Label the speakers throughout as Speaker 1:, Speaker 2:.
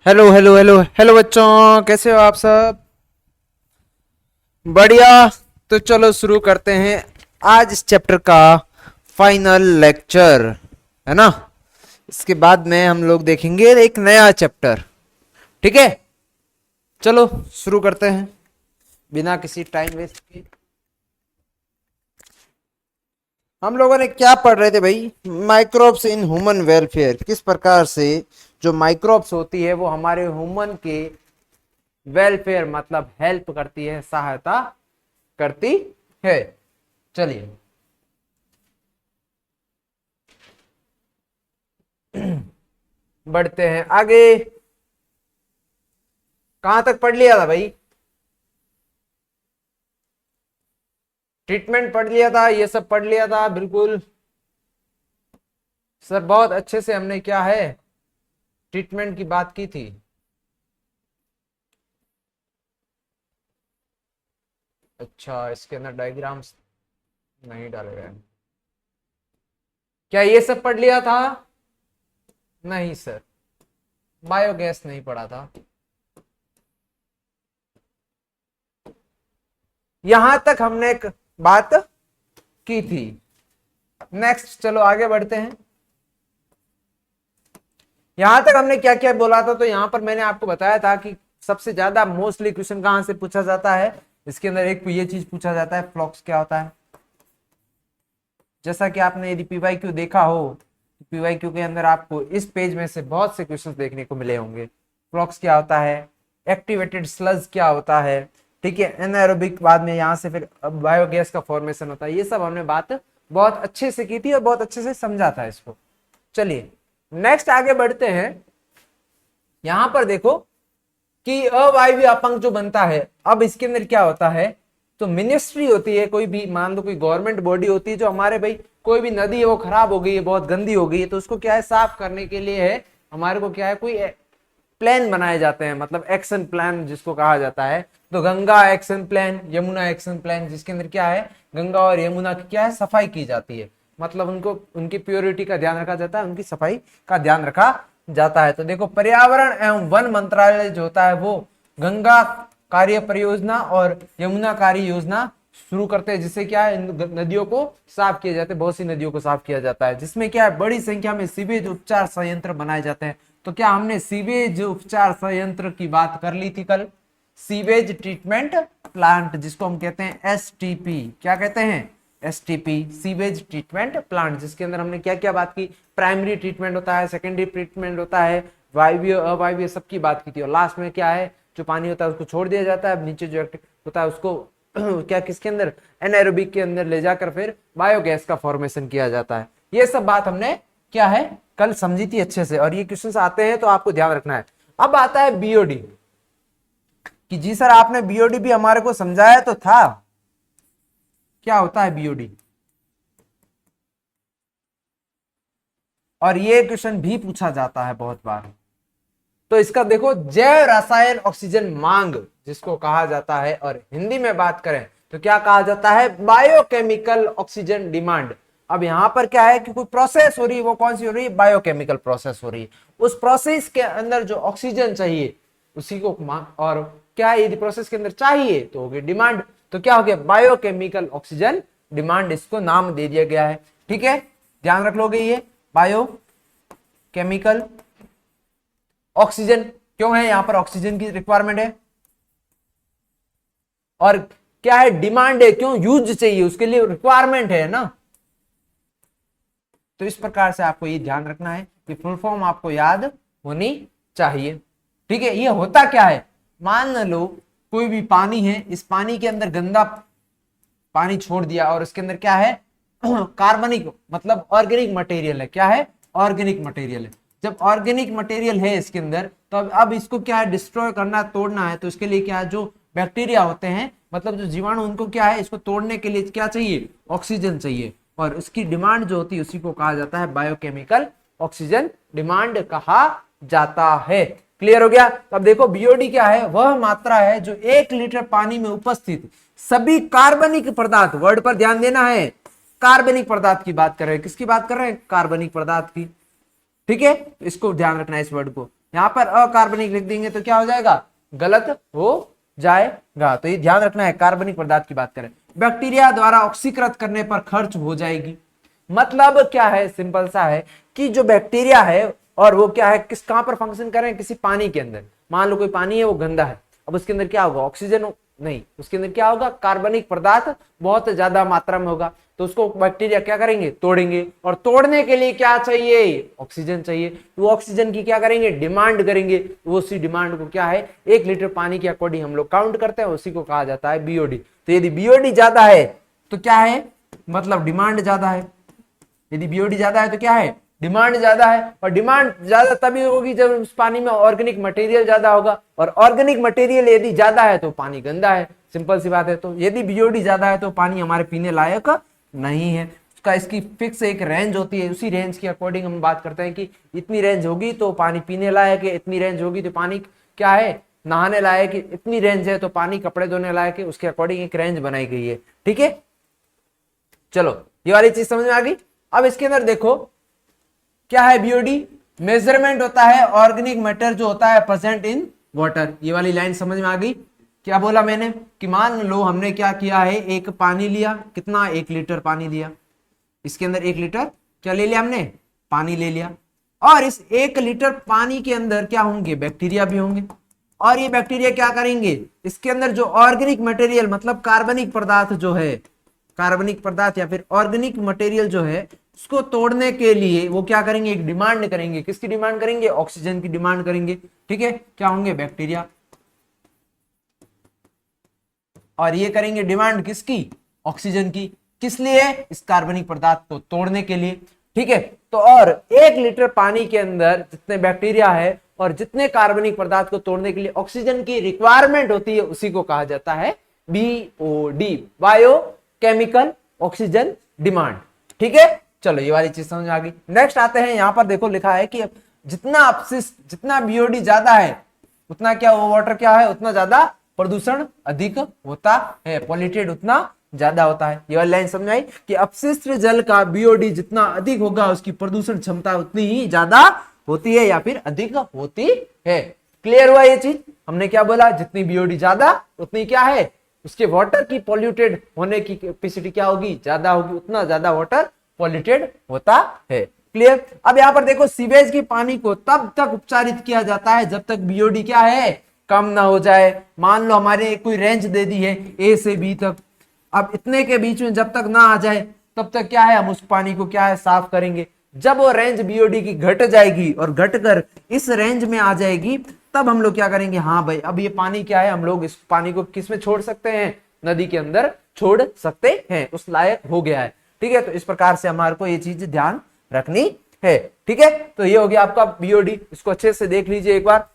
Speaker 1: Hello hello hello hello बच्चों, कैसे हो आप सब? बढ़िया। तो चलो शुरू करते हैं आज इस चैप्टर का फाइनल लेक्चर, है ना। इसके बाद में हम लोग देखेंगे एक नया चैप्टर। ठीक है, चलो शुरू करते हैं बिना किसी टाइम वेस्ट के। हम लोगों ने क्या पढ़ रहे थे भाई? Microbes in human welfare. किस प्रकार से जो माइक्रोब्स होती है वो हमारे ह्यूमन के वेलफेयर मतलब हेल्प करती है, सहायता करती है। चलिए बढ़ते हैं आगे। कहां तक पढ़ लिया था भाई? ट्रीटमेंट पढ़ लिया था, ये सब पढ़ लिया था बिल्कुल सर। बहुत अच्छे से हमने क्या है ट्रीटमेंट की बात की थी। अच्छा, इसके अंदर डायग्राम्स नहीं डाले गए? क्या ये सब पढ़ लिया था? नहीं सर, बायोगैस नहीं पढ़ा था। यहां तक हमने एक बात की थी। नेक्स्ट चलो आगे बढ़ते हैं। यहां तक हमने क्या क्या बोला था? तो यहां पर मैंने आपको बताया था कि सबसे ज्यादा मोस्टली क्वेश्चन कहां से पूछा जाता है। इसके अंदर एक ये चीज पूछा जाता है, फ्लक्स क्या होता है। जैसा कि आपने यदि पीवाईक्यू देखा हो, पीवाईक्यू के अंदर आपको इस पेज में से बहुत से क्वेश्चंस देखने को मिले होंगे। फ्लक्स क्या होता है, एक्टिवेटेड स्लज क्या होता है, ठीक है, एनाएरोबिक, बाद में यहां से फिर बायोगैस का फॉर्मेशन होता है। ये सब हमने बात बहुत अच्छे से की थी और बहुत अच्छे से समझा था इसको। चलिए नेक्स्ट आगे बढ़ते हैं। यहां पर देखो कि अवायवीय अपंग जो बनता है, अब इसके अंदर क्या होता है, तो मिनिस्ट्री होती है, कोई भी मान लो कोई गवर्नमेंट बॉडी होती है जो हमारे भाई कोई भी नदी है वो खराब हो गई है, बहुत गंदी हो गई है, तो उसको क्या है साफ करने के लिए है हमारे को क्या है कोई प्लान बनाए जाते हैं, मतलब एक्शन प्लान जिसको कहा जाता है। तो Ganga action plan, Yamuna action plan, जिसके अंदर क्या है गंगा और यमुना की क्या है सफाई की जाती है, मतलब उनको उनकी प्योरिटी का ध्यान रखा जाता है, उनकी सफाई का ध्यान रखा जाता है। तो देखो पर्यावरण एवं वन मंत्रालय जो होता है वो गंगा कार्य परियोजना और यमुना कार्य योजना शुरू करते हैं, जिससे क्या है इन नदियों को साफ किया जाता है, बहुत सी नदियों को साफ किया जाता है, जिसमें क्या है बड़ी संख्या में सीवेज उपचार संयंत्र बनाए जाते हैं। तो क्या हमने सीवेज उपचार संयंत्र की बात कर ली थी कल? सीवेज ट्रीटमेंट प्लांट, जिसको हम कहते हैं एसटीपी। क्या कहते हैं? एसटीपी, सीवेज ट्रीटमेंट प्लांट, जिसके अंदर हमने क्या क्या बात की, प्राइमरी ट्रीटमेंट होता है, सेकेंडरी ट्रीटमेंट होता है, वायवीय अवायवीय सबकी बात की थी, और लास्ट में क्या है जो पानी होता है उसको छोड़ दिया जाता है, नीचे जो होता है उसको क्या किसके अंदर एनाएरोबिक के अंदर ले जाकर फिर बायोगैस का फॉर्मेशन किया जाता है। ये सब बात हमने क्या है कल समझी थी अच्छे से, और ये क्वेश्चंस आते हैं तो आपको ध्यान रखना है। अब आता है बीओडी, कि जी सर आपने बीओडी भी हमारे को समझाया तो था, क्या होता है बीओडी। और ये क्वेश्चन भी पूछा जाता है बहुत बार। तो इसका देखो जैव रसायन ऑक्सीजन मांग जिसको कहा जाता है, और हिंदी में बात करें तो क्या कहा जाता है, बायोकेमिकल ऑक्सीजन डिमांड। अब यहां पर क्या है कि कोई प्रोसेस हो रही है, वो कौन सी हो रही है, बायोकेमिकल प्रोसेस हो रही है। उस प्रोसेस के अंदर जो ऑक्सीजन चाहिए उसी को मांग, और क्या है यदि प्रोसेस के अंदर चाहिए तो होगी डिमांड। तो क्या हो गया बायोकेमिकल ऑक्सीजन डिमांड, इसको नाम दे दिया गया है। ठीक है, ध्यान रख लोगे ये बायोकेमिकल ऑक्सीजन क्यों है, यहां पर ऑक्सीजन की रिक्वायरमेंट है, और क्या है डिमांड है, क्यों यूज चाहिए उसके लिए रिक्वायरमेंट है ना। तो इस प्रकार से आपको ये ध्यान रखना है कि फुल फॉर्म आपको याद होनी चाहिए। ठीक है, ये होता क्या है, मान लो कोई भी पानी है, इस पानी के अंदर गंदा पानी छोड़ दिया और इसके अंदर क्या है कार्बनिक मतलब ऑर्गेनिक मटेरियल है। क्या है? ऑर्गेनिक मटेरियल है। जब ऑर्गेनिक मटेरियल है इसके अंदर, तो अब इसको क्या है डिस्ट्रॉय करना, तोड़ना है। तो इसके लिए क्या है जो बैक्टीरिया होते हैं मतलब जो जीवाणु, उनको क्या है इसको तोड़ने के लिए क्या चाहिए, ऑक्सीजन चाहिए, और उसकी डिमांड जो होती है उसी को कहा जाता है बायोकेमिकल ऑक्सीजन डिमांड कहा जाता है। क्लियर हो गया? तो अब देखो बीओडी क्या है, वह मात्रा है जो 1 लीटर पानी में उपस्थित सभी कार्बनिक पदार्थ, वर्ड पर ध्यान देना है, कार्बनिक पदार्थ की बात कर रहे हैं। किसकी बात कर रहे हैं? कार्बनिक पदार्थ की। ठीक है, इसको ध्यान रखना है इस वर्ड को, यहाँ पर अकार्बनिक लिख देंगे तो क्या हो जाएगा, गलत हो जाएगा। तो ये ध्यान रखना है, कार्बनिक पदार्थ की बात करें। बैक्टीरिया द्वारा ऑक्सीकृत करने पर खर्च हो जाएगी, मतलब क्या है, सिंपल सा है कि जो बैक्टीरिया है और वो क्या है, किस कहां पर फंक्शन कर रहे हैं, किसी पानी के अंदर। मान लो कोई पानी है वो गंदा है, अब उसके अंदर क्या होगा, ऑक्सीजन नहीं, उसके अंदर क्या होगा, कार्बनिक पदार्थ बहुत ज्यादा मात्रा में होगा। तो उसको बैक्टीरिया क्या करेंगे, तोड़ेंगे, और तोड़ने के लिए क्या चाहिए, ऑक्सीजन चाहिए। वो ऑक्सीजन की क्या करेंगे, डिमांड करेंगे। वो उसी डिमांड को क्या है, 1 लीटर पानी के अकॉर्डिंग हम लोग काउंट करते हैं, उसी को कहा जाता है बीओडी। तो यदि बीओडी ज्यादा है तो क्या है, मतलब डिमांड ज्यादा है। यदि बीओडी ज्यादा है तो क्या है, डिमांड ज्यादा है। और डिमांड ज्यादा तभी होगी जब उस पानी में ऑर्गेनिक मटेरियल ज्यादा होगा, और ऑर्गेनिक मटेरियल यदि ज्यादा है तो पानी गंदा है, सिंपल सी बात है। तो यदि बीओडी ज्यादा है तो पानी हमारे पीने लायक नहीं है। उसका इसकी फिक्स एक रेंज होती है, उसी रेंज के अकॉर्डिंग हम बात करते हैं कि इतनी रेंज होगी तो पानी पीने लायक है, इतनी रेंज होगी तो पानी क्या है, नहाने लायक है, इतनी रेंज है तो पानी कपड़े धोने लायक है, उसके अकॉर्डिंग एक रेंज बनाई गई है। ठीक है, चलो ये वाली चीज समझ में आ गई। अब इसके अंदर देखो क्या है, बीओडी मेजरमेंट होता है ऑर्गेनिक मैटर जो होता है प्रेजेंट इन वाटर। ये वाली लाइन समझ में आ गई। क्या बोला मैंने कि मान लो हमने क्या किया है, एक पानी लिया, कितना, 1 लीटर पानी लिया, इसके अंदर 1 लीटर क्या ले लिया हमने, पानी ले लिया। और इस 1 लीटर पानी के अंदर क्या होंगे, बैक्टीरिया भी होंगे। और ये बैक्टीरिया क्या करेंगे, इसके अंदर जो ऑर्गेनिक मटेरियल मतलब कार्बनिक पदार्थ जो है, कार्बनिक पदार्थ या फिर ऑर्गेनिक मटेरियल जो है, उसको तोड़ने के लिए वो क्या करेंगे, एक डिमांड करेंगे। किसकी डिमांड करेंगे, ऑक्सीजन की डिमांड करेंगे। ठीक है, क्या होंगे, बैक्टीरिया। और ये करेंगे डिमांड किसकी, ऑक्सीजन की। किस लिए, इस कार्बनिक पदार्थ को तोड़ने के लिए। ठीक है, तो और 1 लीटर पानी के अंदर जितने बैक्टीरिया है और जितने कार्बनिक पदार्थ को तोड़ने के लिए ऑक्सीजन की रिक्वायरमेंट होती है, उसी को कहा जाता है BOD, bio chemical oxygen demand. ठीक है, चलो ये वाली चीज समझ में आ गई। नेक्स्ट आते हैं, यहां पर देखो लिखा है कि जितना अपशिष्ट, जितना बीओडी ज्यादा है उतना क्या, वो वाटर क्या है, उतना ज्यादा प्रदूषण अधिक होता है, पॉल्यूटेड उतना ज्यादा होता है। ये वाली लाइन समझ आई कि अपशिष्ट जल का बीओडी जितना अधिक होगा उसकी प्रदूषण क्षमता उतनी ही ज्यादा होती है या फिर अधिक होती है। क्लियर हुआ ये चीज, हमने क्या बोला, जितनी बीओडी ज्यादा उतनी क्या है, उसके वाटर की पॉल्यूटेड होने की कैपेसिटी क्या होगी, ज्यादा होगी, उतना ज्यादा वाटर पॉल्यूटेड होता है। क्लियर। अब यहाँ पर देखो, सीवेज के पानी को तब तक उपचारित किया जाता है जब तक बीओडी क्या है, कम ना हो जाए। मान लो हमारे कोई रेंज दे दी है ए से बी तक, अब इतने के बीच में जब तक ना आ जाए तब तक क्या है, हम उस पानी को क्या है, साफ करेंगे। जब वो रेंज बीओडी की घट जाएगी और घटकर इस रेंज में आ जाएगी, तब हम लोग क्या करेंगे, हाँ भाई अब ये पानी क्या है, हम लोग इस पानी को किस में छोड़ सकते हैं, नदी के अंदर छोड़ सकते हैं, उस लायक हो गया है। ठीक है, तो इस प्रकार से हमारे को ये चीज ध्यान रखनी है। ठीक है, तो ये हो गया आपका बीओडी, इसको अच्छे से देख लीजिए एक बार।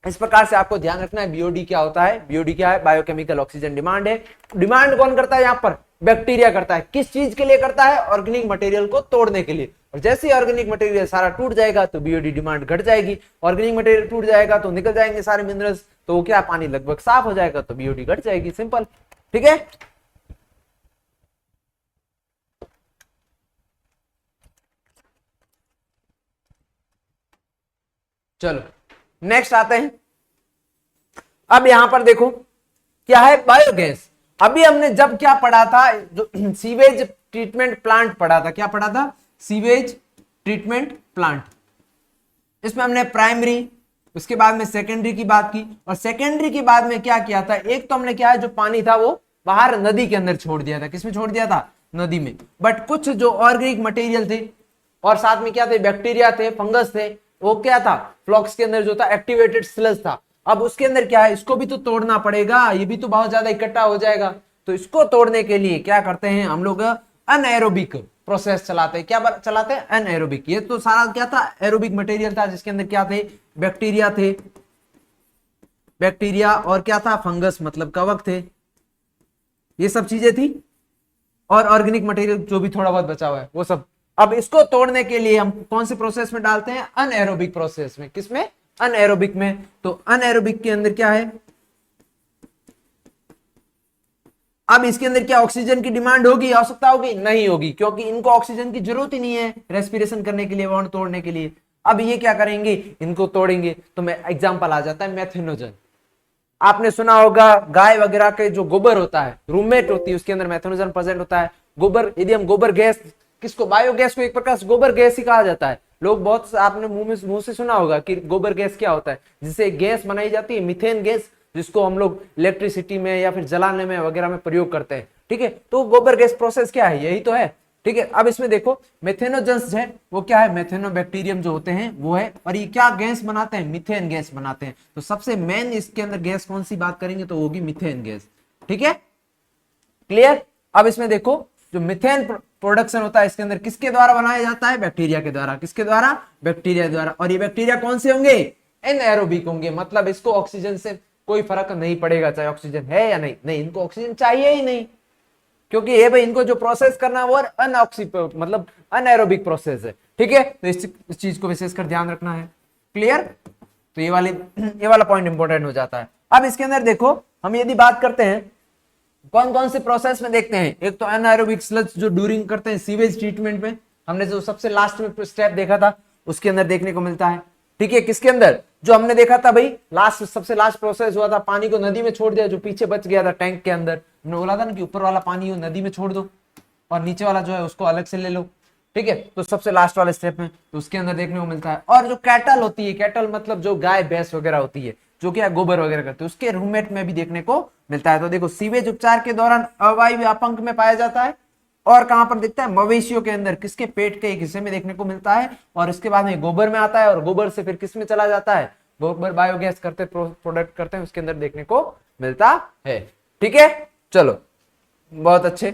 Speaker 1: इस प्रकार से आपको ध्यान रखना है बीओडी क्या होता है। बीओडी क्या है, बायोकेमिकल ऑक्सीजन डिमांड है। डिमांड कौन करता है, यहाँ पर बैक्टीरिया करता है। किस चीज के लिए करता है, ऑर्गेनिक मटेरियल को तोड़ने के लिए। और जैसे ही ऑर्गेनिक मटेरियल सारा टूट जाएगा तो बीओडी डिमांड घट जाएगी। ऑर्गेनिक मटेरियल टूट जाएगा तो निकल जाएंगे सारे मिनरल्स, तो वो क्या, पानी लगभग साफ हो जाएगा, तो बीओडी घट जाएगी, सिंपल। ठीक है, चलो नेक्स्ट आते हैं। अब यहां पर देखो क्या है, बायोगैस। अभी हमने जब क्या पढ़ा था, जो सीवेज ट्रीटमेंट प्लांट पढ़ा था, क्या पढ़ा था, सीवेज ट्रीटमेंट प्लांट। इसमें हमने प्राइमरी, उसके बाद में सेकेंडरी की बात की, और सेकेंडरी के बाद में क्या किया था, एक तो हमने क्या है, जो पानी था वो बाहर नदी के अंदर छोड़ दिया था। किसमें छोड़ दिया था, नदी में। बट कुछ जो ऑर्गेनिक मटेरियल थे और साथ में क्या थे, बैक्टीरिया थे, फंगस थे, वो क्या था, फ्लॉक्स के अंदर जो था एक्टिवेटेड स्लज था। अब उसके अंदर क्या है, इसको भी तो तोड़ना पड़ेगा, ये भी तो बहुत ज्यादा इकट्ठा हो जाएगा। तो इसको तोड़ने के लिए क्या करते हैं हम लोग, अनएरोबिक प्रोसेस चलाते हैं। क्या चलाते हैं, अनएरोबिक। ये तो सारा क्या था, एरोबिक मटेरियल था, जिसके अंदर क्या थे, बैक्टीरिया थे, बैक्टीरिया और क्या था, फंगस मतलब कवक थे, ये सब चीजें थी। और ऑर्गेनिक मटेरियल जो भी थोड़ा बहुत बचा हुआ है वो सब। अब इसको तोड़ने के लिए हम कौन से प्रोसेस में डालते हैं, अनएरोबिक प्रोसेस में। किसमें, अनएरोबिक में। तो अनएरोबिक के अंदर क्या है, अब इसके अंदर क्या ऑक्सीजन की डिमांड होगी, आवश्यकता होगी, नहीं होगी, क्योंकि इनको ऑक्सीजन की जरूरत ही नहीं है रेस्पिरेशन करने के लिए, बॉन्ड तोड़ने के लिए। अब ये क्या करेंगे, इनको तोड़ेंगे तो मैं एग्जाम्पल आ जाता है मेथेनोजन। आपने सुना होगा गाय वगैरह के जो गोबर होता है, रूममेट होती है, उसके अंदर मेथेनोजन प्रेजेंट होता है। गोबर, यदि हम गोबर गैस, किसको, बायोगैस को एक प्रकार से गोबर गैस ही कहा जाता है। लोग बहुत, आपने मुंह से सुना होगा कि गोबर गैस क्या होता है, जिससे गैस बनाई जाती है मीथेन गैस, जिसको हम लोग इलेक्ट्रिसिटी में या फिर जलाने में वगैरह में प्रयोग करते हैं। ठीक है, तो गोबर गैस प्रोसेस क्या है, यही तो है। ठीक है, अब इसमें देखो मेथेनोजन्स है वो क्या है, मेथेनोबैक्टीरियम जो होते हैं वो है, और ये क्या गैस बनाते हैं, मीथेन गैस बनाते हैं। तो सबसे मेन इसके अंदर गैस कौन सी बात करेंगे तो होगी मीथेन गैस। ठीक है, क्लियर। अब इसमें देखो जो मीथेन प्रोडक्शन होता है इसके अंदर किसके द्वारा बनाया जाता है, बैक्टीरिया के द्वारा। किसके द्वारा, बैक्टीरिया द्वारा। और ये बैक्टीरिया कौन से होंगे, एनएरोबिक होंगे, मतलब इसको ऑक्सीजन से कोई फर्क नहीं पड़ेगा चाहे ऑक्सीजन है या नहीं, नहीं इनको ऑक्सीजन चाहिए ही नहीं, क्योंकि ये भाई इनको जो प्रोसेस करना है वो मतलब अनएरोबिक प्रोसेस है। ठीक है, तो इस चीज को विशेषकर ध्यान रखना है। क्लियर, तो ये वाला पॉइंट इंपॉर्टेंट हो जाता है। अब इसके अंदर देखो हम यदि बात करते हैं कौन कौन से प्रोसेस में देखते हैं, एक तो एनाएरोबिक स्लज जो ड्यूरिंग करते हैं सीवेज ट्रीटमेंट में, हमने जो सबसे लास्ट में स्टेप देखा था उसके अंदर देखने को मिलता है। ठीक है, किसके अंदर, जो हमने देखा था भाई लास्ट, सबसे लास्ट प्रोसेस हुआ था, पानी को नदी में छोड़ दिया, जो पीछे बच गया था टैंक के अंदर, हमने बोला था ना कि ऊपर वाला पानी हो नदी में छोड़ दो और नीचे वाला जो है उसको अलग से ले लो। ठीक है, तो सबसे लास्ट वाले स्टेप में तो उसके अंदर देखने को मिलता है। और जो कैटल होती है, कैटल मतलब जो गाय भैंस वगैरह होती है जो क्या गोबर वगैरह करते हैं, उसके रूमेट में भी देखने को मिलता है। तो देखो सीवेज उपचार के दौरान अवायवीय अपंक में पाया जाता है, और कहां पर दिखता है, मवेशियों के अंदर, किसके पेट के एक हिस्से में देखने को मिलता है, और इसके बाद में गोबर में आता है, और गोबर से फिर किस में चला जाता है, गोबर बायोगैस करते प्रोडक्ट करते हैं उसके अंदर देखने को मिलता है। ठीक है, चलो बहुत अच्छे,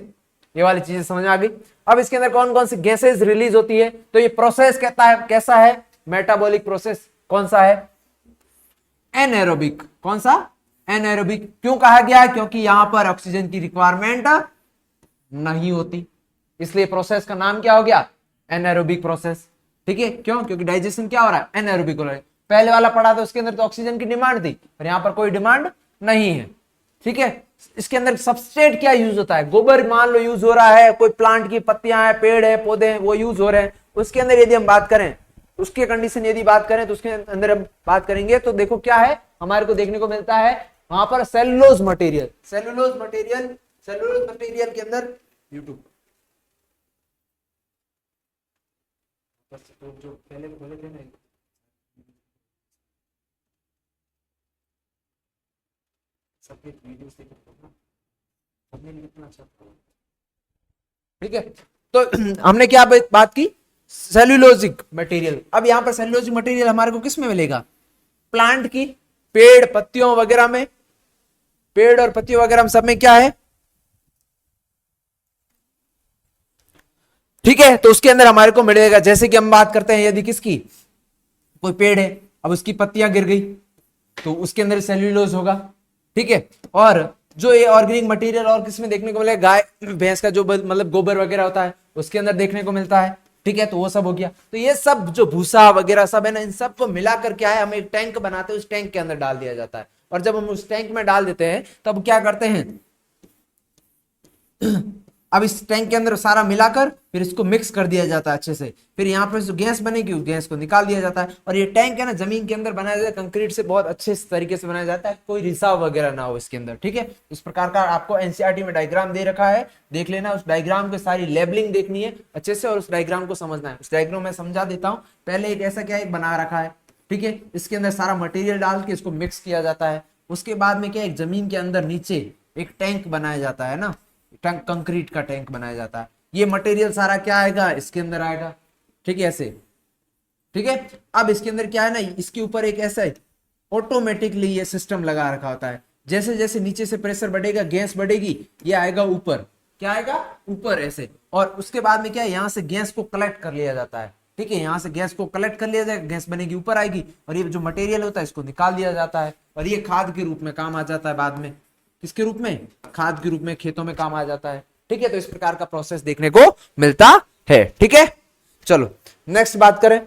Speaker 1: ये वाली चीजें समझ में आ गई। अब इसके अंदर कौन कौन सी गैसेस रिलीज होती है, तो ये प्रोसेस कहता है कैसा है, मेटाबॉलिक प्रोसेस कौन सा है, एनएरोबिक। कौन सा, एनएरोबिक। क्यों कहा गया है, क्योंकि यहां पर ऑक्सीजन की रिक्वायरमेंट नहीं होती, इसलिए प्रोसेस का नाम क्या हो गया, एनएरोबिक प्रोसेस। ठीक है, क्यों, क्योंकि डाइजेशन क्या हो रहा है, एनएरोबिक हो रहा है। पहले वाला पढ़ा था उसके अंदर तो ऑक्सीजन की डिमांड थी, और यहां पर कोई डिमांड नहीं है। ठीक है, इसके अंदर सबस्ट्रेट क्या यूज होता है, गोबर मान लो यूज हो रहा है, कोई प्लांट की पत्तियां हैं, पेड़ है, पौधे हैं, वो यूज हो रहे हैं। उसके अंदर यदि हम बात करें, उसके कंडीशन यदि बात करें तो उसके अंदर हम बात करेंगे तो देखो क्या है, हमारे को देखने को मिलता है वहां पर सेलुलोज मटेरियल। सेलुलोज मटेरियल के अंदर यूट्यूब जो पहले बोले थे ना, सबके वीडियोस देख ना, हमने कितना अच्छा। ठीक है, तो हमने क्या बात की, सेल्यूलोजिक मटेरियल। अब यहां पर सेल्यूलोजिक मटेरियल हमारे को किस में मिलेगा, प्लांट की, पेड़ पत्तियों वगैरह में, पेड़ और पत्तियों वगैरह में सब में क्या है। ठीक है, तो उसके अंदर हमारे को मिलेगा, जैसे कि हम बात करते हैं यदि किसकी, कोई पेड़ है, अब उसकी पत्तियां गिर गई तो उसके अंदर सेल्यूलोज होगा। ठीक है, और जो ये ऑर्गेनिक मटेरियल और किसमें देखने को मिलेगा, गाय भैंस का जो मतलब गोबर वगैरह होता है उसके अंदर देखने को मिलता है। ठीक है, तो वो सब हो गया। तो ये सब जो भूसा वगैरह सब है ना, इन सब को मिलाकर क्या है, हम एक टैंक बनाते हैं, उस टैंक के अंदर डाल दिया जाता है। और जब हम उस टैंक में डाल देते हैं तब क्या करते हैं, अब इस टैंक के अंदर सारा मिलाकर फिर इसको मिक्स कर दिया जाता है अच्छे से, फिर यहाँ पर जो गैस बनेगी उस गैस को निकाल दिया जाता है। और ये टैंक है ना जमीन के अंदर बनाया जाता है, कंक्रीट से बहुत अच्छे तरीके से बनाया जाता है, कोई रिसाव वगैरह ना हो इसके अंदर। ठीक है, इस प्रकार का आपको एनसीईआरटी में डायग्राम दे रखा है, देख लेना, उस डायग्राम की सारी लेबलिंग देखनी है अच्छे से और उस डायग्राम को समझना है। उस डायग्राम में समझा देता हूँ। पहले एक ऐसा क्या एक बना रखा है, ठीक है, इसके अंदर सारा मटेरियल डाल के इसको मिक्स किया जाता है। उसके बाद में क्या, एक जमीन के अंदर नीचे एक टैंक बनाया जाता है ना, टैंक, कंक्रीट का टैंक बनाया जाता है। ये मटेरियल सारा क्या आएगा, इसके अंदर आएगा। ठीक है, ऐसे। ठीक है, अब इसके अंदर क्या है ना, इसके ऊपर एक ऐसा ऑटोमेटिकली ये सिस्टम लगा रखा होता है, जैसे जैसे नीचे से प्रेशर बढ़ेगा, गैस बढ़ेगी, ये आएगा ऊपर, क्या आएगा ऊपर ऐसे। और उसके बाद में क्या है, यहाँ से गैस को कलेक्ट कर लिया जाता है। ठीक है, यहाँ से गैस को कलेक्ट कर लिया जाएगा, गैस बनेगी, ऊपर आएगी, और ये जो मटेरियल होता है इसको निकाल दिया जाता है, और ये खाद के रूप में काम आ जाता है बाद में। किसके रूप में, खाद के रूप में खेतों में काम आ जाता है। ठीक है, तो इस प्रकार का प्रोसेस देखने को मिलता है। ठीक है, चलो नेक्स्ट बात करें,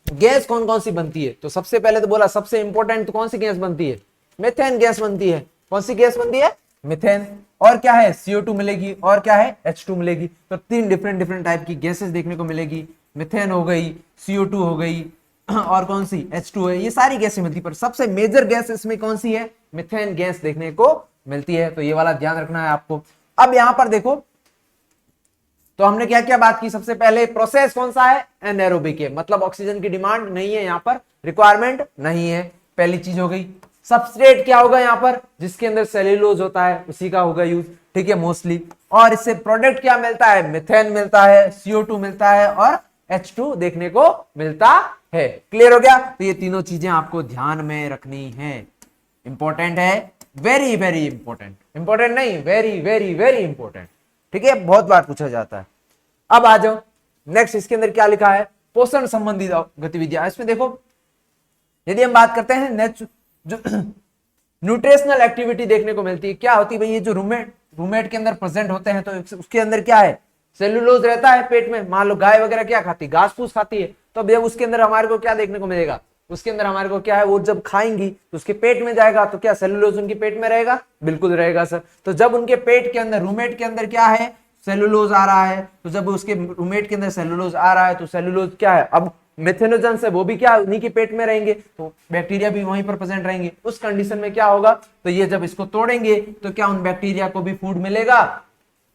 Speaker 1: गैस कौन कौन सी बनती है। तो सबसे पहले तो बोला सबसे इंपॉर्टेंट तो कौन सी गैस बनती है, मीथेन गैस बनती है। कौन सी गैस बनती है, मीथेन। और क्या है, CO2 मिलेगी, और क्या है, H2 मिलेगी। तो तीन डिफरेंट टाइप की गैसेस देखने को मिलेगी। मिथेन हो गई, CO2 हो गई, और कौन सी H2 है, ये सारी गैसें मिलती है, पर सबसे मेजर गैस इसमें कौन सी है, मिथेन गैस देखने को मिलती है। तो ये वाला ध्यान रखना है आपको। अब यहां पर देखो, तो हमने क्या क्या बात की, सबसे पहले प्रोसेस कौन सा है, एनारोबिक है, मतलब ऑक्सीजन की डिमांड नहीं है, यहां पर रिक्वायरमेंट नहीं है, पहली चीज हो गई। सबस्ट्रेट क्या होगा यहां पर, जिसके अंदर सेल्यूलोज होता है उसी का होगा यूज, ठीक है, मोस्टली। और इससे प्रोडक्ट क्या मिलता है, मिथेन मिलता है, CO2 मिलता है और H2 देखने को मिलता है। क्लियर हो गया। तो ये तीनों चीजें आपको ध्यान में रखनी है, इंपॉर्टेंट है, वेरी वेरी इंपॉर्टेंट, इंपॉर्टेंट नहीं, वेरी वेरी वेरी इंपॉर्टेंट, ठीक है, बहुत बार पूछा जाता है। अब आ जाओ नेक्स्ट, इसके अंदर क्या लिखा है, पोषण संबंधी गतिविधियां। इसमें देखो, यदि हम बात करते हैं जो न्यूट्रिशनल एक्टिविटी देखने को मिलती है, क्या होती है भाई, ये जो रूमेट के अंदर प्रेजेंट होते हैं, तो उसके अंदर क्या है, सेल्यूलोज रहता है पेट में। मान लो गाय वगैरह क्या खाती है, घास फूस खाती है, तो अब जब उसके अंदर हमारे को क्या देखने को मिलेगा, उसके अंदर हमारे को क्या है, वो जब खाएंगी तो उसके पेट में जाएगा, तो क्या सेल्यूलोज उनके पेट में रहेगा, बिल्कुल रहेगा सर। तो जब उनके पेट के अंदर, रूमेट के अंदर क्या है, सेल्यूलोज आ रहा है, तो जब उसके रूमेट के अंदर सेल्यूलोज आ रहा है, तो सेल्यूलोज क्या है, अब मेथेनोजन से वो भी क्या उन्हीं के पेट में रहेंगे, तो बैक्टीरिया भी वहीं पर प्रेजेंट रहेंगे। उस कंडीशन में क्या होगा, तो ये जब इसको तोड़ेंगे तो क्या उन बैक्टीरिया को भी फूड मिलेगा,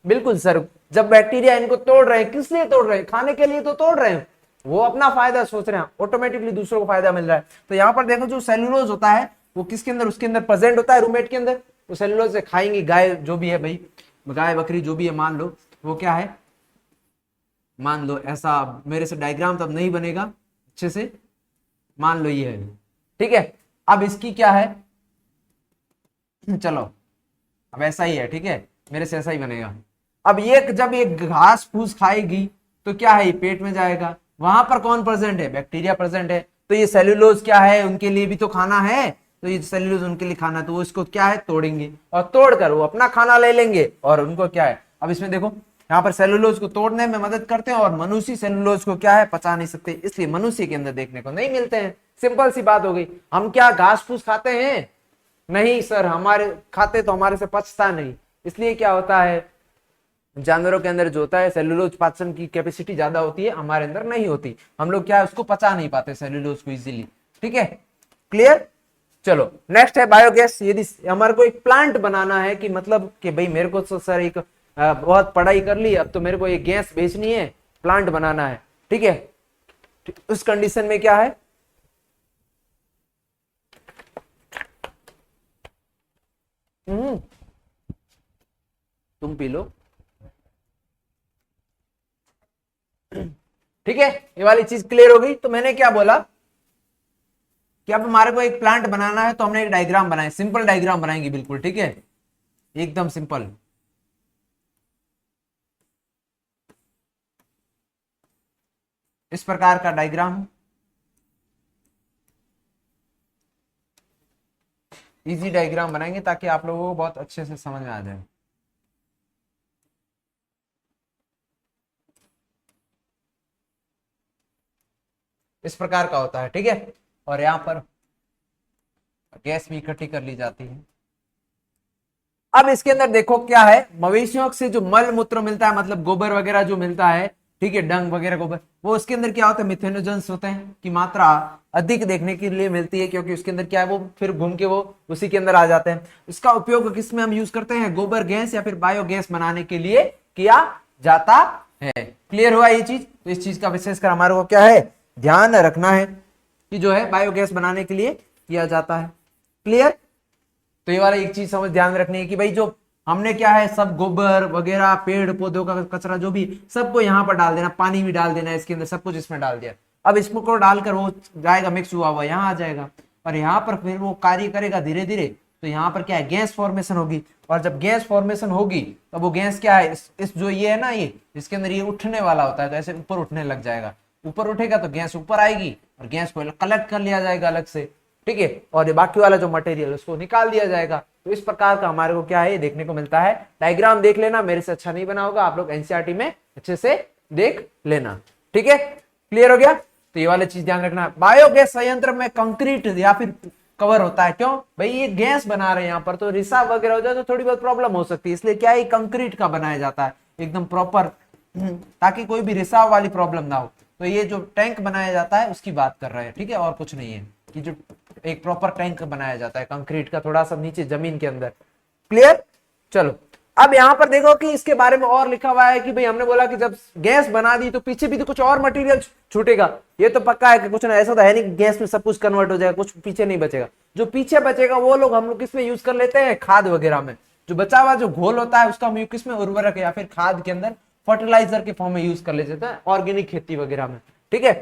Speaker 1: बिल्कुल सर। जब बैक्टीरिया इनको तोड़ रहे हैं, किस लिए तोड़ रहे हैं, खाने के लिए तो तोड़ रहे हैं, वो अपना फायदा सोच रहे हैं, ऑटोमेटिकली दूसरों को फायदा मिल रहा है। तो यहां पर देखो, जो सेल्यूलोज होता है वो किसके अंदर, उसके अंदर प्रेजेंट होता है, रूमेट के अंदर। तो सेल्यूलोज से खाएंगी गाय, जो भी है भाई, गाय बकरी जो भी है, मान लो वो क्या है, मान लो ऐसा, मेरे से डायग्राम तब नहीं बनेगा अच्छे से, मान लो ये है, ठीक है। अब इसकी क्या है, चलो अब ऐसा ही है, ठीक है, मेरे से ऐसा ही बनेगा। अब ये जब ये घास फूस खाएगी तो क्या है, ये पेट में जाएगा, वहां पर कौन प्रेजेंट है, बैक्टीरिया प्रेजेंट है। तो ये सेल्यूलोज क्या है, उनके लिए भी तो खाना है, तो ये सेल्यूलोज उनके लिए खाना, तो वो इसको क्या है, तोड़ेंगे, और तोड़कर वो अपना खाना ले लेंगे, और उनको क्या है, अब इसमें देखो, यहाँ पर सेल्यूलोज को तोड़ने में मदद करते हैं, और मनुष्य सेल्यूलोज को क्या है, पचा नहीं सकते, इसलिए मनुष्य के अंदर देखने को नहीं मिलते हैं। सिंपल सी बात हो गई। हम क्या घास फूस खाते हैं, नहीं सर, हमारे खाते तो हमारे से पचता नहीं, इसलिए क्या होता है, जानवरों के अंदर जो होता है सेल्यूलोज पाचन की कैपेसिटी ज्यादा होती है, हमारे अंदर नहीं होती, हम लोग क्या है, उसको पचा नहीं पाते सेल्यूलोज को इजीली, ठीक है, क्लियर। चलो नेक्स्ट है बायोगैस। यदि हमारे को एक प्लांट बनाना है, कि मतलब कि भाई मेरे को तो सर एक बहुत पढ़ाई कर ली, अब तो मेरे को ये गैस बेचनी है, प्लांट बनाना है, ठीक है, उस कंडीशन में क्या है, तुम पी लो, ठीक है, ये वाली चीज क्लियर हो गई। तो मैंने क्या बोला कि अब हमारे को एक प्लांट बनाना है, तो हमने एक डायग्राम बनाया, सिंपल डायग्राम बनाएंगे बिल्कुल, ठीक है, एकदम सिंपल। इस प्रकार का डायग्राम, इजी डायग्राम बनाएंगे ताकि आप लोगों को बहुत अच्छे से समझ में आ जाए। इस प्रकार का होता है, ठीक है, और यहां पर गैस भी इकट्ठी कर ली जाती है। अब इसके अंदर देखो क्या है, मवेशियों से जो मल मूत्र मिलता है, मतलब गोबर वगैरह जो मिलता है, ठीक है, डंग वगैरह गोबर, वो उसके अंदर क्या होता है, मिथेनोजेंस होते हैं, की मात्रा अधिक देखने के लिए मिलती है, क्योंकि उसके अंदर क्या है, वो फिर घूम के वो उसी के अंदर आ जाते हैं। इसका उपयोग किस में हम यूज करते हैं, गोबर गैस या फिर बायोगैस बनाने के लिए किया जाता है। क्लियर हुआ ये चीज। तो इस चीज का विशेषकर हमारे को क्या है, ध्यान रखना है, कि जो है बायोगैस बनाने के लिए किया जाता है। क्लियर। तो ये वाला एक चीज समझ ध्यान रखनी है कि भाई जो हमने क्या है, सब गोबर वगैरह पेड़ पौधों का कचरा जो भी, सबको यहाँ पर डाल देना, पानी भी डाल देना इसके अंदर, सब कुछ इसमें डाल दिया। अब इसको डालकर वो जाएगा, मिक्स हुआ हुआ यहाँ आ जाएगा, और यहाँ पर फिर वो कार्य करेगा धीरे धीरे। तो यहाँ पर क्या है, गैस फॉर्मेशन होगी, और जब गैस फॉर्मेशन होगी तो वो गैस क्या है, इस जो ये है ना, ये इसके अंदर ये उठने वाला होता है, तो ऐसे ऊपर उठने लग जाएगा। ऊपर उठेगा तो गैस ऊपर आएगी, और गैस को कलेक्ट कर लिया जाएगा अलग से, ठीक है, और ये बाकी वाला जो मटेरियल उसको निकाल दिया जाएगा। तो इस प्रकार का हमारे को क्या है, देखने को मिलता है। डायग्राम देख लेना, मेरे से अच्छा नहीं बना होगा, आप लोग एनसीईआरटी में अच्छे से देख लेना, ठीक है, क्लियर हो गया। तो ये वाली चीज ध्यान रखना। बायोगैस संयंत्र में कंक्रीट या फिर कवर होता है, क्यों भाई, ये गैस बना रहे हैं यहाँ पर, तो रिसाव वगैरह हो जाए तो थोड़ी बहुत प्रॉब्लम हो सकती है, इसलिए क्या है, कंक्रीट का बनाया जाता है एकदम प्रॉपर, ताकि कोई भी रिसाव वाली प्रॉब्लम ना हो। तो ये जो टैंक बनाया जाता है उसकी बात कर रहे हैं, ठीक है, और कुछ नहीं है, कि जो एक प्रॉपर टैंक बनाया जाता है कंक्रीट का, थोड़ा सा नीचे जमीन के अंदर। क्लियर? चलो अब यहां पर देखो कि इसके बारे में और लिखा हुआ है कि भाई हमने बोला कि जब गैस बना दी तो पीछे भी तो कुछ और मटेरियल छूटेगा, ये तो पक्का है कि कुछ ना, ऐसा तो है नहीं गैस में सब कुछ कन्वर्ट हो जाएगा, कुछ पीछे नहीं बचेगा। जो पीछे बचेगा वो लोग हम लोग किसमें यूज कर लेते हैं, खाद वगैरह में। जो बचा हुआ जो घोल होता है उसका हम किसमें, उर्वरक या फिर खाद के अंदर फर्टिलाइजर के फॉर्म में यूज कर लेते हैं, ऑर्गेनिक खेती वगैरह में, ठीक है।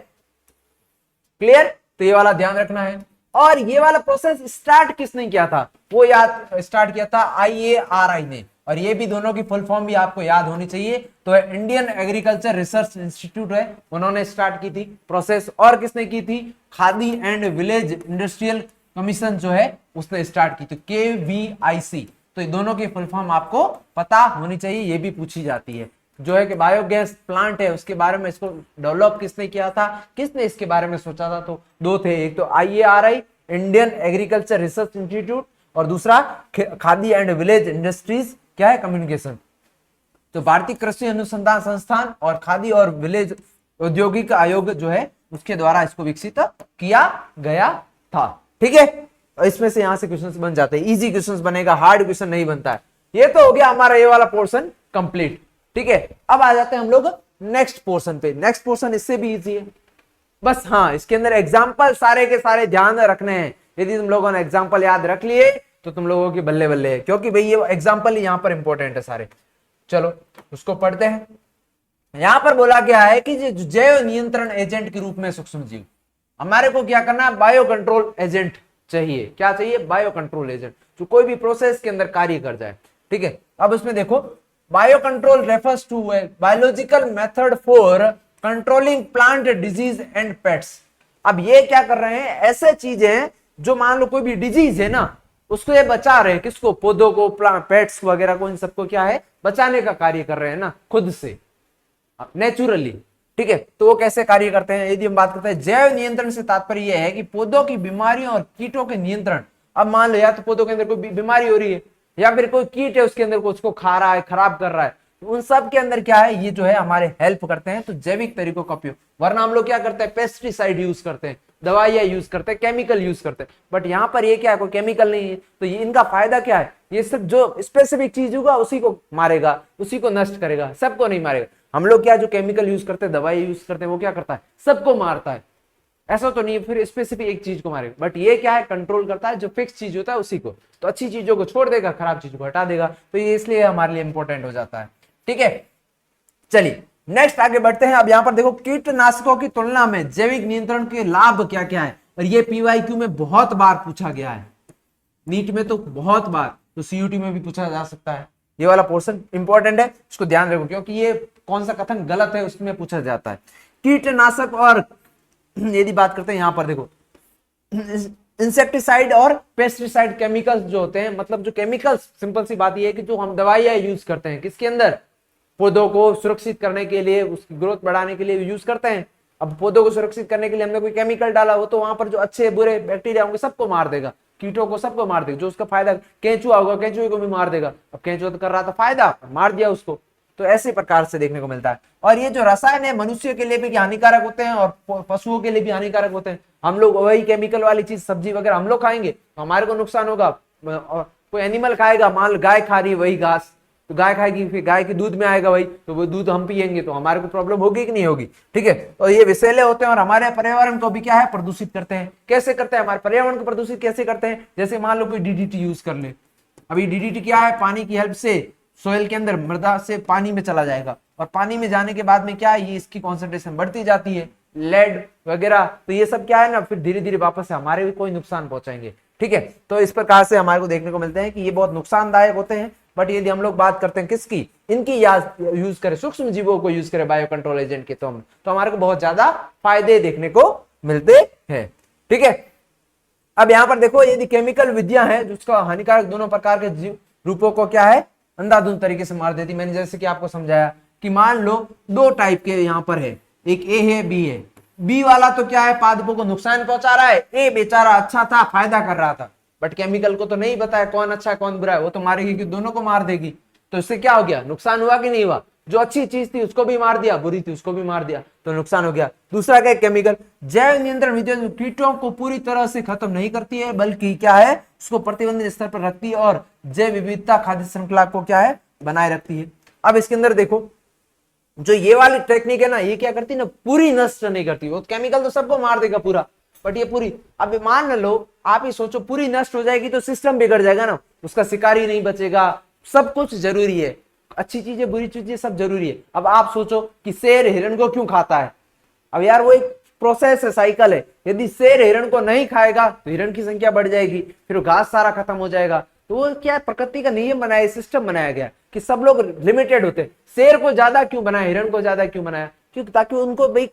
Speaker 1: क्लियर? तो ये वाला ध्यान रखना है। और ये वाला प्रोसेस स्टार्ट किसने किया था, वो याद स्टार्ट किया था IARI ने, और ये भी दोनों की फुल फॉर्म भी आपको याद होनी चाहिए। तो इंडियन एग्रीकल्चर रिसर्च इंस्टीट्यूट है, उन्होंने स्टार्ट की थी प्रोसेस। और किसने की थी, khadi and village industrial commission जो है उसने स्टार्ट की थी, KVIC। तो ये दोनों की फुल फॉर्म आपको पता होनी चाहिए, ये भी पूछी जाती है। जो है कि बायोगैस प्लांट है उसके बारे में, इसको डेवलप किसने किया था, किसने इसके बारे में सोचा था, तो दो थे, एक तो IARI Indian agriculture research institute, और दूसरा खादी एंड विलेज इंडस्ट्रीज क्या है, कम्युनिकेशन। तो भारतीय कृषि अनुसंधान संस्थान और खादी और विलेज औद्योगिक आयोग जो है उसके द्वारा इसको विकसित किया गया था, ठीक है। और इसमें से यहां से क्वेश्चंस बन जाते हैं, इजी क्वेश्चंस बनेगा, हार्ड क्वेश्चन नहीं बनता है। ये तो हो गया हमारा ये वाला पोर्शन कंप्लीट, ठीक है। अब आ जाते हैं हम लोग नेक्स्ट पोर्शन पे। नेक्स्ट पोर्शन इससे भी इजी है, बस हाँ इसके अंदर एग्जाम्पल सारे के सारे ध्यान रखने हैं। यदि तुम लोगों ने एग्जाम्पल याद रख लिए तो तुम लोगों की बल्ले बल्ले है, क्योंकि भाई ये एग्जाम्पल यहाँ पर इंपॉर्टेंट है सारे। चलो उसको पढ़ते हैं। यहां पर बोला गया है कि जो जैव नियंत्रण एजेंट के रूप में सूक्ष्म जीव, हमारे को क्या करना है, बायो कंट्रोल एजेंट चाहिए। क्या चाहिए, बायो कंट्रोल एजेंट, जो कोई भी प्रोसेस के अंदर कार्य कर जाए, ठीक है। अब उसमें देखो, bio control refers to biological method for controlling plant disease and pests. अब ये क्या कर रहे हैं, ऐसे चीजें जो मान लो कोई भी डिजीज है ना, उसको ये बचा रहे हैं, किसको, पौधों को, पेट्स वगैरह को, इन सबको क्या है, बचाने का कार्य कर रहे हैं ना, खुद से, नेचुरली, ठीक है। तो वो कैसे कार्य करते हैं, यदि हम बात करते हैं जैव नियंत्रण से तात्पर्य यह है कि पौधों की बीमारियों और कीटों के नियंत्रण। अब मान लो या तो पौधों के अंदर कोई बीमारी हो रही है, या फिर कोई कीट है उसके अंदर को उसको खा रहा है, खराब कर रहा है, उन सब के अंदर क्या है, ये जो है हमारे हेल्प करते हैं। तो जैविक तरीकों का उपयोग, वरना हम लोग क्या करते हैं, पेस्टिसाइड यूज करते हैं, दवाइयां यूज करते हैं, केमिकल यूज करते हैं। बट यहाँ पर ये क्या है, कोई केमिकल नहीं है, तो ये इनका फायदा क्या है, ये सिर्फ जो स्पेसिफिक चीज होगा उसी को मारेगा, उसी को नष्ट करेगा, सबको नहीं मारेगा। हम लोग क्या जो केमिकल यूज करते हैं, दवाई यूज करते हैं, वो क्या करता है, सबको मारता है। ऐसा तो नहीं है फिर स्पेसिफिक एक चीज को मारेगा, बट ये क्या है, कंट्रोल करता है जो फिक्स चीज होता है उसी को। तो अच्छी चीजों को छोड़ देगा, खराब चीजों को हटा देगा। तो ये इसलिए हमारे लिए इंपॉर्टेंट हो जाता है, ठीक है। चलिए नेक्स्ट आगे बढ़ते हैं। अब यहां पर देखो, कीटनाशकों की तुलना में जैविक नियंत्रण के लाभ क्या क्या है, और ये PYQ में बहुत बार पूछा गया है, नीट में तो बहुत बार, तो CUT में भी पूछा जा सकता है। ये वाला पोर्शन इंपॉर्टेंट है, इसको ध्यान रखो, क्योंकि ये कौन सा कथन गलत है उसमें पूछा जाता है। कीटनाशक और यदि बात करते हैं, यहां पर देखो इंसेक्टिसाइड और पेस्टिसाइड केमिकल्स जो होते हैं, मतलब जो केमिकल्स, सिंपल सी बात ये है कि जो हम दवाइयां यूज करते हैं किसके अंदर, पौधों को सुरक्षित करने के लिए, उसकी ग्रोथ बढ़ाने के लिए यूज करते हैं। अब पौधों को सुरक्षित करने के लिए हमने कोई केमिकल डाला हो तो वहां पर जो अच्छे बुरे बैक्टीरिया होंगे सबको मार देगा, कीटों को सबको मार देगा। जो उसका फायदा, केंचुआ होगा केंचुए को भी मार देगा। अब केंचुआ तो कर रहा था फायदा, मार दिया उसको। तो ऐसे प्रकार से देखने को मिलता है। और ये जो रसायन है मनुष्य के लिए भी हानिकारक होते हैं और पशुओं के लिए भी हानिकारक होते हैं। हम लोग वही केमिकल वाली चीज, सब्जी वगैरह हम लोग खाएंगे तो हमारे को नुकसान होगा। कोई एनिमल खाएगा, मान लो गाय खा रही है वही घास, तो गाय खाएगी, फिर गाय के दूध में आएगा वही, तो वो दूध हम पियेंगे तो हमारे को प्रॉब्लम होगी कि नहीं होगी, ठीक है। तो ये विषैले होते हैं और हमारे पर्यावरण को भी क्या है, प्रदूषित करते हैं। कैसे करते हैं, हमारे पर्यावरण को प्रदूषित कैसे करते हैं, जैसे मान लो कोई DDT यूज कर ले। अभी DDT क्या है, पानी की हेल्प से सोइल के अंदर, मृदा से पानी में चला जाएगा, और पानी में जाने के बाद में क्या है, ये इसकी कॉन्सेंट्रेशन बढ़ती जाती है, लेड वगैरह, तो ये सब क्या है ना, फिर धीरे धीरे वापस से हमारे भी कोई नुकसान पहुंचाएंगे, ठीक है। तो इस प्रकार से हमारे को देखने को मिलते हैं कि ये बहुत नुकसानदायक होते हैं। बट यदि हम लोग बात करते हैं किसकी, इनकी यूज करें, सूक्ष्म जीवों को यूज करें बायो कंट्रोल एजेंट के, तो हमारे को बहुत ज्यादा फायदे देखने को मिलते हैं, ठीक है। अब यहाँ पर देखो, यदि केमिकल विधियां है जिसका हानिकारक दोनों प्रकार के जीव रूपों को क्या है, अंधाधुंध तरीके से मार देती। मैंने जैसे कि आपको समझाया कि मान लो दो टाइप के यहाँ पर है, एक A है, B है। B वाला तो क्या है, पादपों को नुकसान पहुंचा रहा है, A बेचारा अच्छा था, फायदा कर रहा था, बट केमिकल को तो नहीं बताया कौन अच्छा है कौन बुरा है, वो तो मारेगी कि दोनों को मार देगी। तो इससे क्या हो गया, नुकसान हुआ कि नहीं हुआ। जो अच्छी चीज थी उसको भी मार दिया, बुरी थी उसको भी मार दिया, तो नुकसान हो गया। दूसरा क्या है, केमिकल। जैव नियंत्रण विधियां कीटों को पूरी तरह से खत्म नहीं करती है, बल्कि क्या है, उसको प्रतिबंधित स्तर पर रखती है और जैव विविधता खाद्य श्रृंखला को क्या है, बनाए रखती है। अब इसके अंदर देखो, जो ये वाली टेक्निक है ना, ये क्या करती है ना, पूरी नष्ट नहीं करती। वो केमिकल तो सबको मार देगा पूरा, बट ये पूरी, अब मान लो आप ही सोचो पूरी नष्ट हो जाएगी तो सिस्टम बिगड़ जाएगा ना, उसका शिकारी नहीं बचेगा। सब कुछ जरूरी है, अच्छी चीजें बुरी चीजें सब जरूरी है। अब आप सोचो कि शेर हिरण को क्यों खाता है, अब यार वो एक प्रोसेस है, साइकिल है। यदि शेर हिरण को नहीं खाएगा तो हिरण की संख्या बढ़ जाएगी, फिर घास सारा खत्म हो जाएगा। तो वो क्या, प्रकृति का नियम बनाया, सिस्टम बनाया गया कि सब लोग लिमिटेड होते। शेर को ज्यादा क्यों बनाया, हिरण को ज्यादा क्यों बनाया, क्योंकि ताकि उनको भाई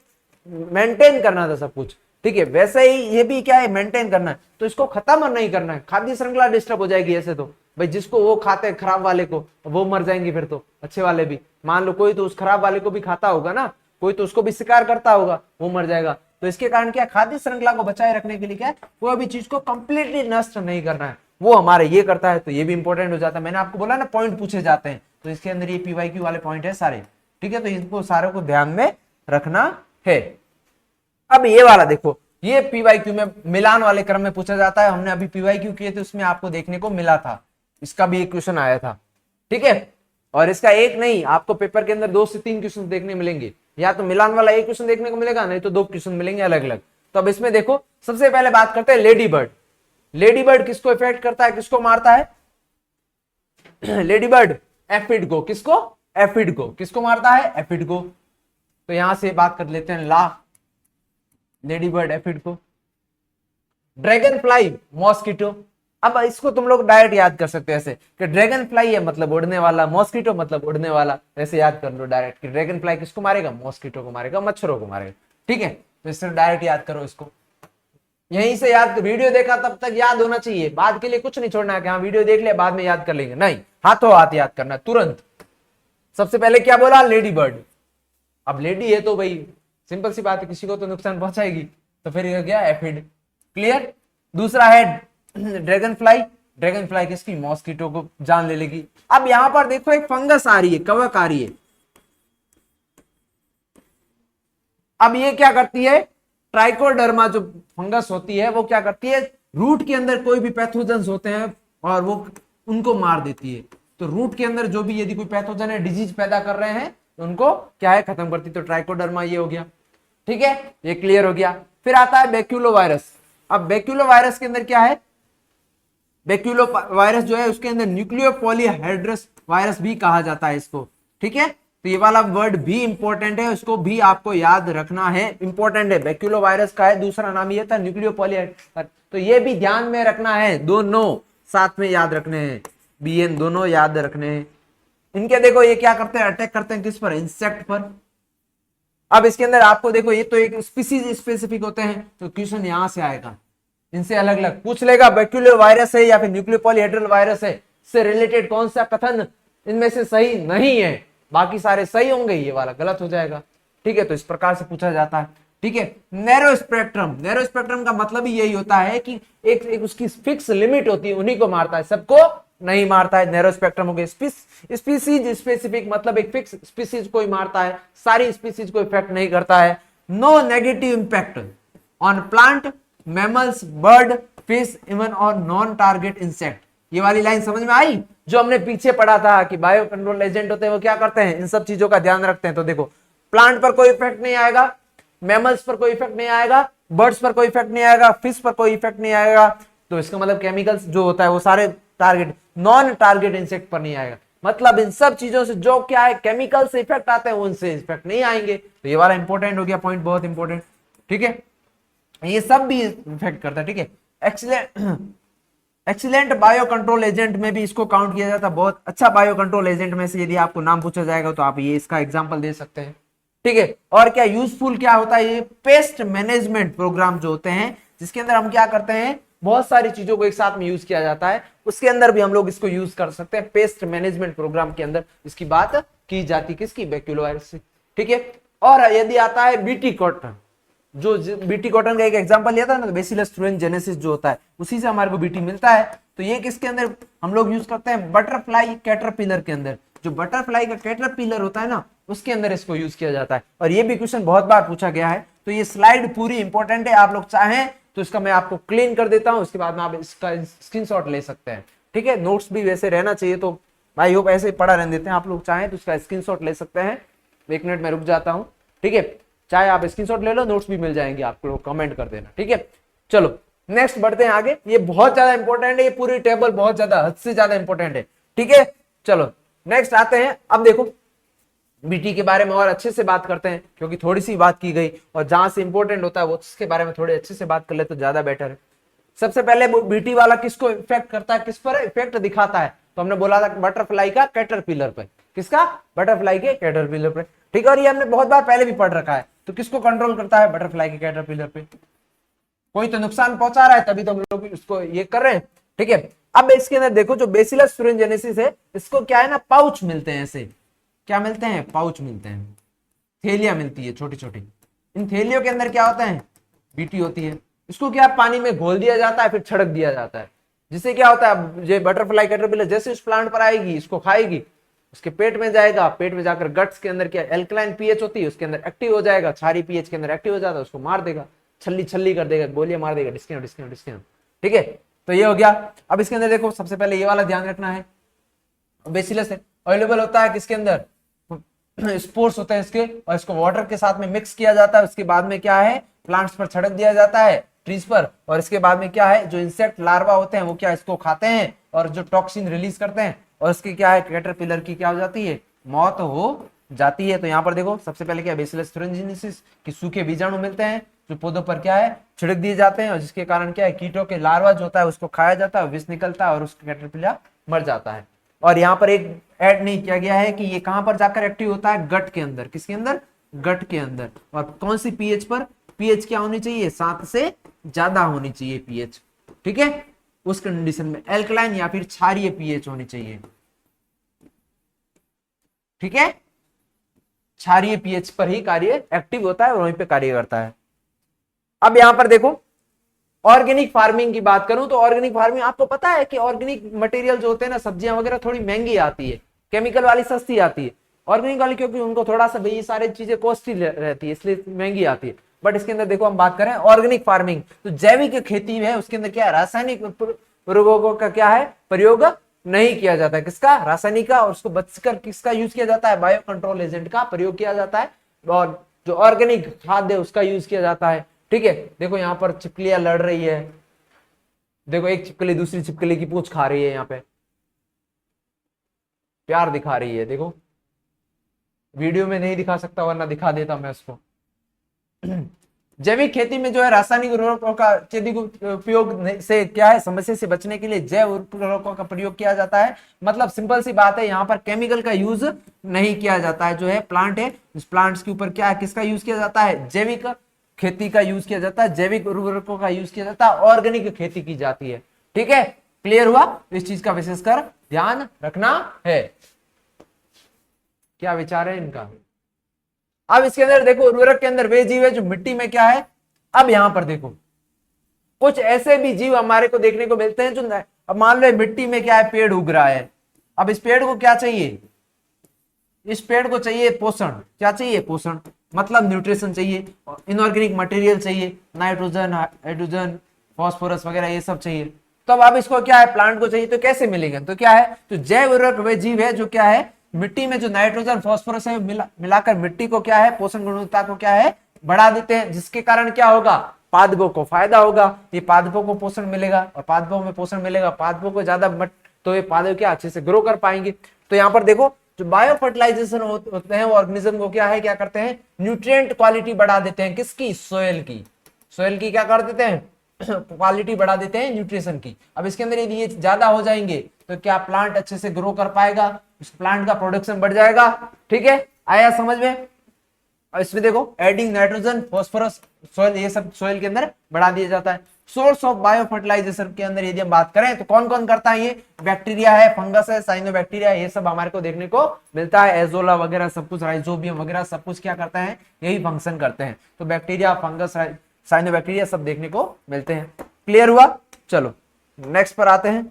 Speaker 1: मेंटेन करना था सब कुछ, ठीक है। वैसे ही ये भी क्या है, मेंटेन करना है, तो इसको खत्म नहीं करना है। खाद्य श्रृंखला डिस्टर्ब हो जाएगी ऐसे तो भाई, जिसको वो खाते हैं खराब वाले को, वो मर जाएंगे, फिर तो अच्छे वाले भी, मान लो कोई तो उस खराब वाले को भी खाता होगा ना, कोई तो उसको भी शिकार करता होगा, वो मर जाएगा। तो इसके कारण क्या, खाद्य श्रृंखला को बचाए रखने के लिए क्या है, कोई भी चीज को कंप्लीटली नष्ट नहीं करना है, वो हमारे ये करता है। तो ये भी इंपॉर्टेंट हो जाता है। मैंने आपको बोला ना पॉइंट पूछे जाते हैं, तो इसके अंदर ये पीवाईक्यू वाले पॉइंट है सारे, ठीक है। तो इनको सारे को ध्यान में रखना है। अब ये वाला देखो, ये पीवाईक्यू में मिलान वाले क्रम में पूछा जाता है। हमने अभी पीवाईक्यू किए थे, उसमें आपको देखने को मिला था, इसका भी एक क्वेश्चन आया था, ठीक है। और इसका एक नहीं, आपको पेपर के अंदर 2 से 3 क्वेश्चन देखने मिलेंगे, या तो मिलान वाला एक क्वेश्चन देखने को मिलेगा, नहीं तो 2 क्वेश्चन मिलेंगे अलग अलग। तो अब इसमें देखो, सबसे पहले बात करते हैं लेडी बर्ड। लेडी बर्ड किसको इफेक्ट करता है, किसको मारता है? लेडी बर्ड एफिड को, किसको? एफिड को। किसको मारता है? एफिड को। तो यहां से बात कर लेते हैं ला, लेडी बर्ड एफिड को। Dragon fly mosquito. अब इसको तुम लोग डायरेक्ट याद कर सकते हैं ऐसे कि ड्रैगन फ्लाई है मतलब उड़ने वाला, मॉस्किटो मतलब उड़ने वाला, ऐसे याद कर लो डायरेक्ट कि ड्रैगन फ्लाई किसको मारेगा? मॉस्किटो को मारेगा, मच्छरों को मारेगा, ठीक है। तो इससे डायरेक्ट याद करो इसको, यहीं से याद। वीडियो देखा तब तक याद होना चाहिए, बाद के लिए कुछ नहीं छोड़ना है कि हाँ वीडियो देख लिया बाद में याद कर लेंगे, नहीं, हाथों हाथ याद करना तुरंत। सबसे पहले क्या बोला? Lady bird. अब लेडी है तो भाई सिंपल सी बात है, किसी को तो नुकसान पहुंचाएगी, तो फिर यह गया एफिड, क्लियर। दूसरा है ड्रैगन फ्लाई। ड्रैगन फ्लाई किसकी? मॉस्किटो को जान ले लेगी। अब यहां पर देखो एक फंगस आ रही है, कवक आ रही है। अब ये क्या करती है? ट्राइकोडर्मा जो फंगस होती है वो क्या करती है? रूट के अंदर कोई भी पैथोजेंस होते हैं और वो उनको मार देती है। तो रूट के अंदर जो भी यदि कोई पैथोजन है, डिजीज पैदा कर रहे हैं, तो उनको क्या है? खत्म करती। तो ट्राइकोडर्मा ये हो गया, ठीक है, ये क्लियर हो गया। फिर आता है बैक्यूलो वायरस। अब बैक्यूलो वायरस के अंदर क्या है? बैक्यूलो वायरस जो है उसके अंदर न्यूक्लियो पॉलीहेड्रस वायरस भी कहा जाता है इसको, ठीक है। तो ये वाला वर्ड भी इंपॉर्टेंट है, उसको भी आपको याद रखना है, इंपॉर्टेंट है। बैक्यूलो वायरस का है दूसरा नाम ये था न्यूक्लियो पॉलीहेड्रस, तो ये भी ध्यान में रखना है, दोनों साथ में याद रखने हैं, बीएन दोनों याद रखने हैं। इनके देखो ये क्या करते हैं? अटैक करते हैं किस पर? इंसेक्ट पर। अब इसके अंदर आपको देखो ये तो एक स्पीसीज स्पेसिफिक होते हैं, तो क्वेश्चन यहां से आएगा, इनसे अलग अलग पूछ लेगा, बैक्यूलो वायरस है या फिर न्यूक्लियो पॉलीहेड्रल वायरस है, से रिलेटेड कौन सा कथन इनमें से सही नहीं है, बाकी सारे सही होंगे, ये वाला गलत हो जाएगा, ठीक है। तो इस प्रकार से पूछा जाता है, ठीक है। Narrow spectrum. नैरो स्पेक्ट्रम का मतलब ही यही होता है कि एक उसकी फिक्स लिमिट होती है, उन्हीं को मारता है, सबको नहीं मारता है। नैरो स्पेक्ट्रम हो गया। स्पीसीज स्पेसिफिक मतलब एक फिक्स स्पीसीज को ही मारता है, सारी स्पीसीज को इफेक्ट नहीं करता है। No negative impact on plant, mammals, bird, fish, even और नॉन टारगेट इंसेक्ट। ये वाली लाइन समझ में आई जो हमने पीछे पढ़ा था कि बायो कंट्रोल एजेंट होते हैं वो क्या करते हैं? इन सब चीजों का ध्यान रखते हैं। तो देखो प्लांट पर कोई इफेक्ट नहीं आएगा, मैमल्स पर कोई इफेक्ट नहीं आएगा, बर्ड्स पर कोई इफेक्ट नहीं आएगा, फिश पर कोई इफेक्ट नहीं आएगा। तो इसका मतलब केमिकल्स जो होता है वो सारे टारगेट, नॉन टारगेट इंसेक्ट पर नहीं आएगा। मतलब इन सब चीजों से जो क्या है केमिकल से इफेक्ट आते हैं उनसे इफेक्ट नहीं आएंगे। तो ये वाला इंपॉर्टेंट हो गया पॉइंट, बहुत इंपॉर्टेंट, ठीक है। ये सब भी इफेक्ट करता है, ठीक है। एक्सीलेंट बायो कंट्रोल एजेंट में भी इसको काउंट किया जाता है। बहुत अच्छा बायो कंट्रोल एजेंट में से यदि आपको नाम पूछा जाएगा तो आप ये इसका एग्जांपल दे सकते हैं, ठीक है। और क्या यूजफुल क्या होता है? ये पेस्ट मैनेजमेंट प्रोग्राम जो होते हैं, जिसके अंदर हम क्या करते हैं, बहुत सारी चीजों को एक साथ में यूज किया जाता है, उसके अंदर भी हम लोग इसको यूज कर सकते हैं। पेस्ट मैनेजमेंट प्रोग्राम के अंदर इसकी बात की जाती, किसकी? बैक्यूलो वायरस से, ठीक है। और यदि आता है बीटी कॉटन, जो बीटी कॉटन का एक एग्जांपल लिया था ना, बेसिलस thuringiensis जो होता है उसी से हमारे को बीटी मिलता है। तो ये किसके अंदर हम लोग यूज करते हैं? बटरफ्लाई कैटरपिलर के अंदर। जो बटरफ्लाई का कैटरपिलर होता है ना, उसके अंदर इसको यूज किया जाता है। और ये भी क्वेश्चन बहुत बार पूछा गया है, तो ये स्लाइड पूरी इंपॉर्टेंट है। आप लोग चाहें तो इसका मैं आपको क्लीन कर देता हूं, उसके बाद में आप इसका स्क्रीनशॉट ले सकते हैं। ठीक है, नोट्स भी वैसे रहना चाहिए, तो आई होप ऐसे ही पढ़ा रहने देते हैं। आप लोग चाहें तो इसका स्क्रीनशॉट ले सकते हैं। 1 मिनट में रुक जाता हूं। ठीक है, चाहे आप स्क्रीनशॉट ले लो, नोट्स भी मिल जाएंगे आपको, कमेंट कर देना। ठीक है, चलो नेक्स्ट बढ़ते हैं आगे। ये बहुत ज्यादा इंपॉर्टेंट है, ये पूरी टेबल बहुत ज्यादा, हद से ज्यादा इंपॉर्टेंट है। ठीक है, चलो नेक्स्ट आते हैं। अब देखो बीटी के बारे में और अच्छे से बात करते हैं, क्योंकि थोड़ी सी बात की गई और जहां से इंपॉर्टेंट होता है वो उसके बारे में थोड़े अच्छे से बात कर ले तो ज्यादा बेटर है। सबसे पहले बीटी वाला किसको इफेक्ट करता है, किस पर इफेक्ट दिखाता है? तो हमने बोला था बटरफ्लाई का कैटरपिलर पर। किसका? बटरफ्लाई के कैटरपिलर पर। ठीक है, और ये हमने बहुत बार पहले भी पढ़ रखा है। तो किसको कंट्रोल करता है? बटरफ्लाई के कैटरपिलर पे। कोई तो नुकसान पहुंचा रहा है, तभी तो हम लोग इसको ये कर रहे हैं। ठीक है, अब इसके अंदर देखो जो बेसिलस thuringiensis है, इसको क्या है ना, पाउच मिलते हैं। ऐसे क्या मिलते हैं? पाउच मिलते हैं, थैलियां मिलती है छोटी छोटी। इन थैलियों के अंदर क्या होता है? बीटी होती है। इसको क्या पानी में घोल दिया जाता है, फिर छिड़क दिया जाता है, जिससे क्या होता है, ये बटरफ्लाई कैटरपिलर जैसे उस प्लांट पर आएगी, इसको खाएगी, उसके पेट में जाएगा, पेट में जाकर गट्स के अंदर क्या एल्कलाइन पीएच होती है, उसके अंदर एक्टिव हो जाएगा, क्षारीय पीएच के अंदर एक्टिव हो जाता है, उसको मार देगा, छल्ली छल्ली कर देगा, गोलियां मार देगा, डिस्किन डिस्किन डिस्किन। ठीक है, तो ये हो गया। अब इसके अंदर देखो, सबसे पहले ये वाला ध्यान रखना है, बेसिलस है, अवेलेबल होता है किसके अंदर? स्पोर्स होते हैं इसके, और इसको वाटर के साथ में मिक्स किया जाता है। उसके बाद में क्या है, प्लांट्स पर छिड़क दिया जाता है, ट्रीज पर। और इसके बाद में क्या है, जो इंसेक्ट लार्वा होते हैं वो क्या इसको खाते हैं और जो टॉक्सिन रिलीज करते हैं, और इसकी क्या है, कैटरपिलर की क्या हो जाती है, मौत हो जाती है। तो यहाँ पर देखो सबसे पहले क्या, बेसिलस thuringiensis की सूखे बीजाणु मिलते हैं जो पौधों पर क्या है, छिड़क दिए जाते हैं, और जिसके कारण क्या है, कीटों के लार्वा जो होता है उसको खाया जाता है, विष निकलता है और उसका कैटरपिलर मर जाता है। और यहाँ पर एक ऐड नहीं किया गया है कि ये कहां पर जाकर एक्टिव होता है, गट के अंदर। किसके अंदर? गट के अंदर। और कौन सी पीएच पर? पीएच क्या होनी चाहिए? 7 से ज्यादा होनी चाहिए पीएच। ठीक है, उस कंडीशन में एल्कलाइन या फिर क्षारीय पीएच होनी चाहिए। ठीक है, क्षारीय पीएच पर ही कार्य एक्टिव होता है और वहीं पे कार्य करता है। अब यहां पर देखो ऑर्गेनिक फार्मिंग की बात करूं तो ऑर्गेनिक फार्मिंग आपको पता है कि ऑर्गेनिक मटेरियल जो होते हैं ना, सब्जियां वगैरह थोड़ी महंगी आती है, केमिकल वाली सस्ती आती है। ऑर्गेनिक वाली क्योंकि उनको थोड़ा सा भाई ये सारी चीजें कॉस्टली रहती है, इसलिए महंगी आती है। बट इसके अंदर देखो हम बात करें ऑर्गेनिक फार्मिंग, तो जैविक खेती है, उसके अंदर क्या है, रासायनिक प्रयोगों का क्या है, प्रयोग नहीं किया जाता है। किसका? रासायनिक का। और उसको बचकर किसका यूज किया जाता है? बायो कंट्रोल एजेंट का प्रयोग किया जाता है, और जो ऑर्गेनिक खाद्य उसका यूज किया जाता है। ठीक है, देखो यहाँ पर छिपकलियां लड़ रही है, देखो एक छिपकली दूसरी छिपकली की पूंछ खा रही है, यहाँ पे प्यार दिखा रही है। देखो वीडियो में नहीं दिखा सकता, वरना दिखा देता मैं उसको। जैविक खेती में जो है रासायनिक उर्वरकों का अत्यधिक उपयोग से क्या है, समस्या से बचने के लिए जैव उर्वरकों का प्रयोग किया जाता है। मतलब सिंपल सी बात है, यहाँ पर केमिकल का यूज नहीं किया जाता है। जो है प्लांट है, उस प्लांट्स के ऊपर क्या है, किसका यूज किया जाता है? जैविक खेती का यूज किया जाता है, जैविक उर्वरकों का यूज किया जाता है, ऑर्गेनिक खेती की जाती है। ठीक है, क्लियर हुआ? इस चीज का विशेषकर ध्यान रखना है। क्या विचार है इनका? अब इसके अंदर देखो उर्वरक के अंदर वे जीव है जो मिट्टी में क्या है। अब यहां पर देखो कुछ ऐसे भी जीव हमारे को देखने को मिलते हैं जो, अब मान लो मिट्टी में क्या है, पेड़ उग रहा है। अब इस पेड़ को क्या चाहिए? इस पेड़ को चाहिए पोषण। क्या चाहिए? पोषण, मतलब न्यूट्रिशन चाहिए, इनऑर्गेनिक मटेरियल चाहिए, नाइट्रोजन, हाइड्रोजन, फास्फोरस वगैरह ये सब चाहिए। तो अब इसको क्या है, प्लांट को चाहिए, तो कैसे मिलेगा? तो क्या है, तो जैव उर्वरक वे जीव है जो क्या है, मिट्टी में जो नाइट्रोजन फास्फोरस है मिलाकर मिट्टी को क्या है, पोषण गुणवत्ता को क्या है, बढ़ा देते हैं, जिसके कारण क्या होगा, पादपों को फायदा होगा। ये पादपों को पोषण मिलेगा, और पादपों में पोषण मिलेगा, पादपों को ज्यादा तो ये पादप क्या अच्छे से ग्रो कर पाएंगे। तो यहाँ पर देखो जो बायो फर्टिलाइजेशन होते हैं वो ऑर्गेनिज्म को क्या है, क्या करते हैं, न्यूट्रिएंट क्वालिटी बढ़ा देते हैं। किसकी? सोयल की। सोयल की क्या कर देते हैं, क्वालिटी बढ़ा देते हैं न्यूट्रिशन की। अब इसके अंदर यदि ये ज्यादा हो जाएंगे तो क्या प्लांट अच्छे से ग्रो कर पाएगा, उस प्लांट का प्रोडक्शन बढ़ जाएगा। ठीक है, आया समझ में? और इसमें देखो एडिंग नाइट्रोजन, फास्फोरस, सोयल, ये सब सोयल के अंदर बढ़ा दिया जाता है। सोर्स ऑफ बायो फर्टिलाइजेशन के अंदर यदि हम बात करें तो कौन कौन करता है, ये बैक्टीरिया है, फंगस है, साइनोबैक्टीरिया है, ये सब हमारे को देखने को मिलता है। एजोला वगैरह सब कुछ, राइजोबियम वगैरह सब कुछ क्या करता है, यही फंक्शन करते हैं। तो बैक्टीरिया, फंगस, साइनोबैक्टीरिया सब देखने को मिलते हैं। क्लियर हुआ? चलो नेक्स्ट पर आते हैं,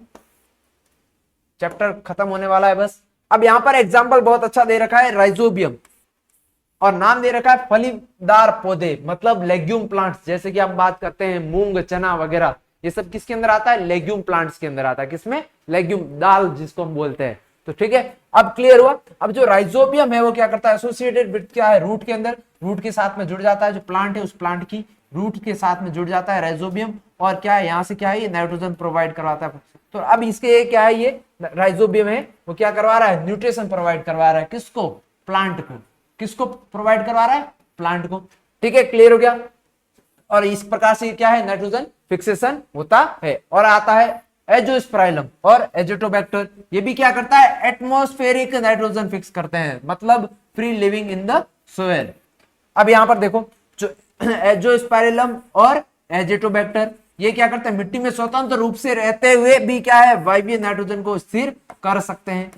Speaker 1: चैप्टर खत्म होने वाला है बस। अब यहाँ पर एग्जाम्पल बहुत अच्छा दे रखा है राइजोबियम, और नाम दे रखा है फलीदार पौधे, मतलब लेग्यूम प्लांट्स। जैसे कि हम बात करते हैं मूंग, चना वगैरह, ये सब किसके अंदर आता है? लेग्यूम प्लांट्स के अंदर आता है। किसमें? लेग्यूम, दाल जिसको हम बोलते हैं। तो ठीक है, अब क्लियर हुआ। अब जो राइजोबियम है वो क्या करता है? एसोसिएटेड विद क्या है? रूट के अंदर, रूट के साथ में जुड़ जाता है। जो प्लांट है उस प्लांट की रूट के साथ में जुड़ जाता है राइजोबियम, और क्या है यहाँ से क्या है? ये नाइट्रोजन प्रोवाइड करवाता है। तो अब इसके क्या है? ये राइजोबियम है वो क्या करवा रहा है? न्यूट्रिशन प्रोवाइड करवा रहा है। किसको? प्लांट को। किसको प्रोवाइड करवा रहा है? प्लांट को। ठीक है, क्लियर हो गया। और इस प्रकार से क्या है? नाइट्रोजन फिक्सेशन होता है। और आता है एजोस्पाइरलम और एजोटोबैक्टर, ये भी क्या करता है? एटमॉस्फेरिक नाइट्रोजन फिक्स करते हैं, मतलब free living in the soil. अब यहां पर देखो, जो एजोस्पाइरलम और एजोटोबैक्टर ये क्या करते हैं? मिट्टी में स्वतंत्र रूप से रहते हुए भी क्या है? वायवीय नाइट्रोजन को स्थिर कर सकते हैं।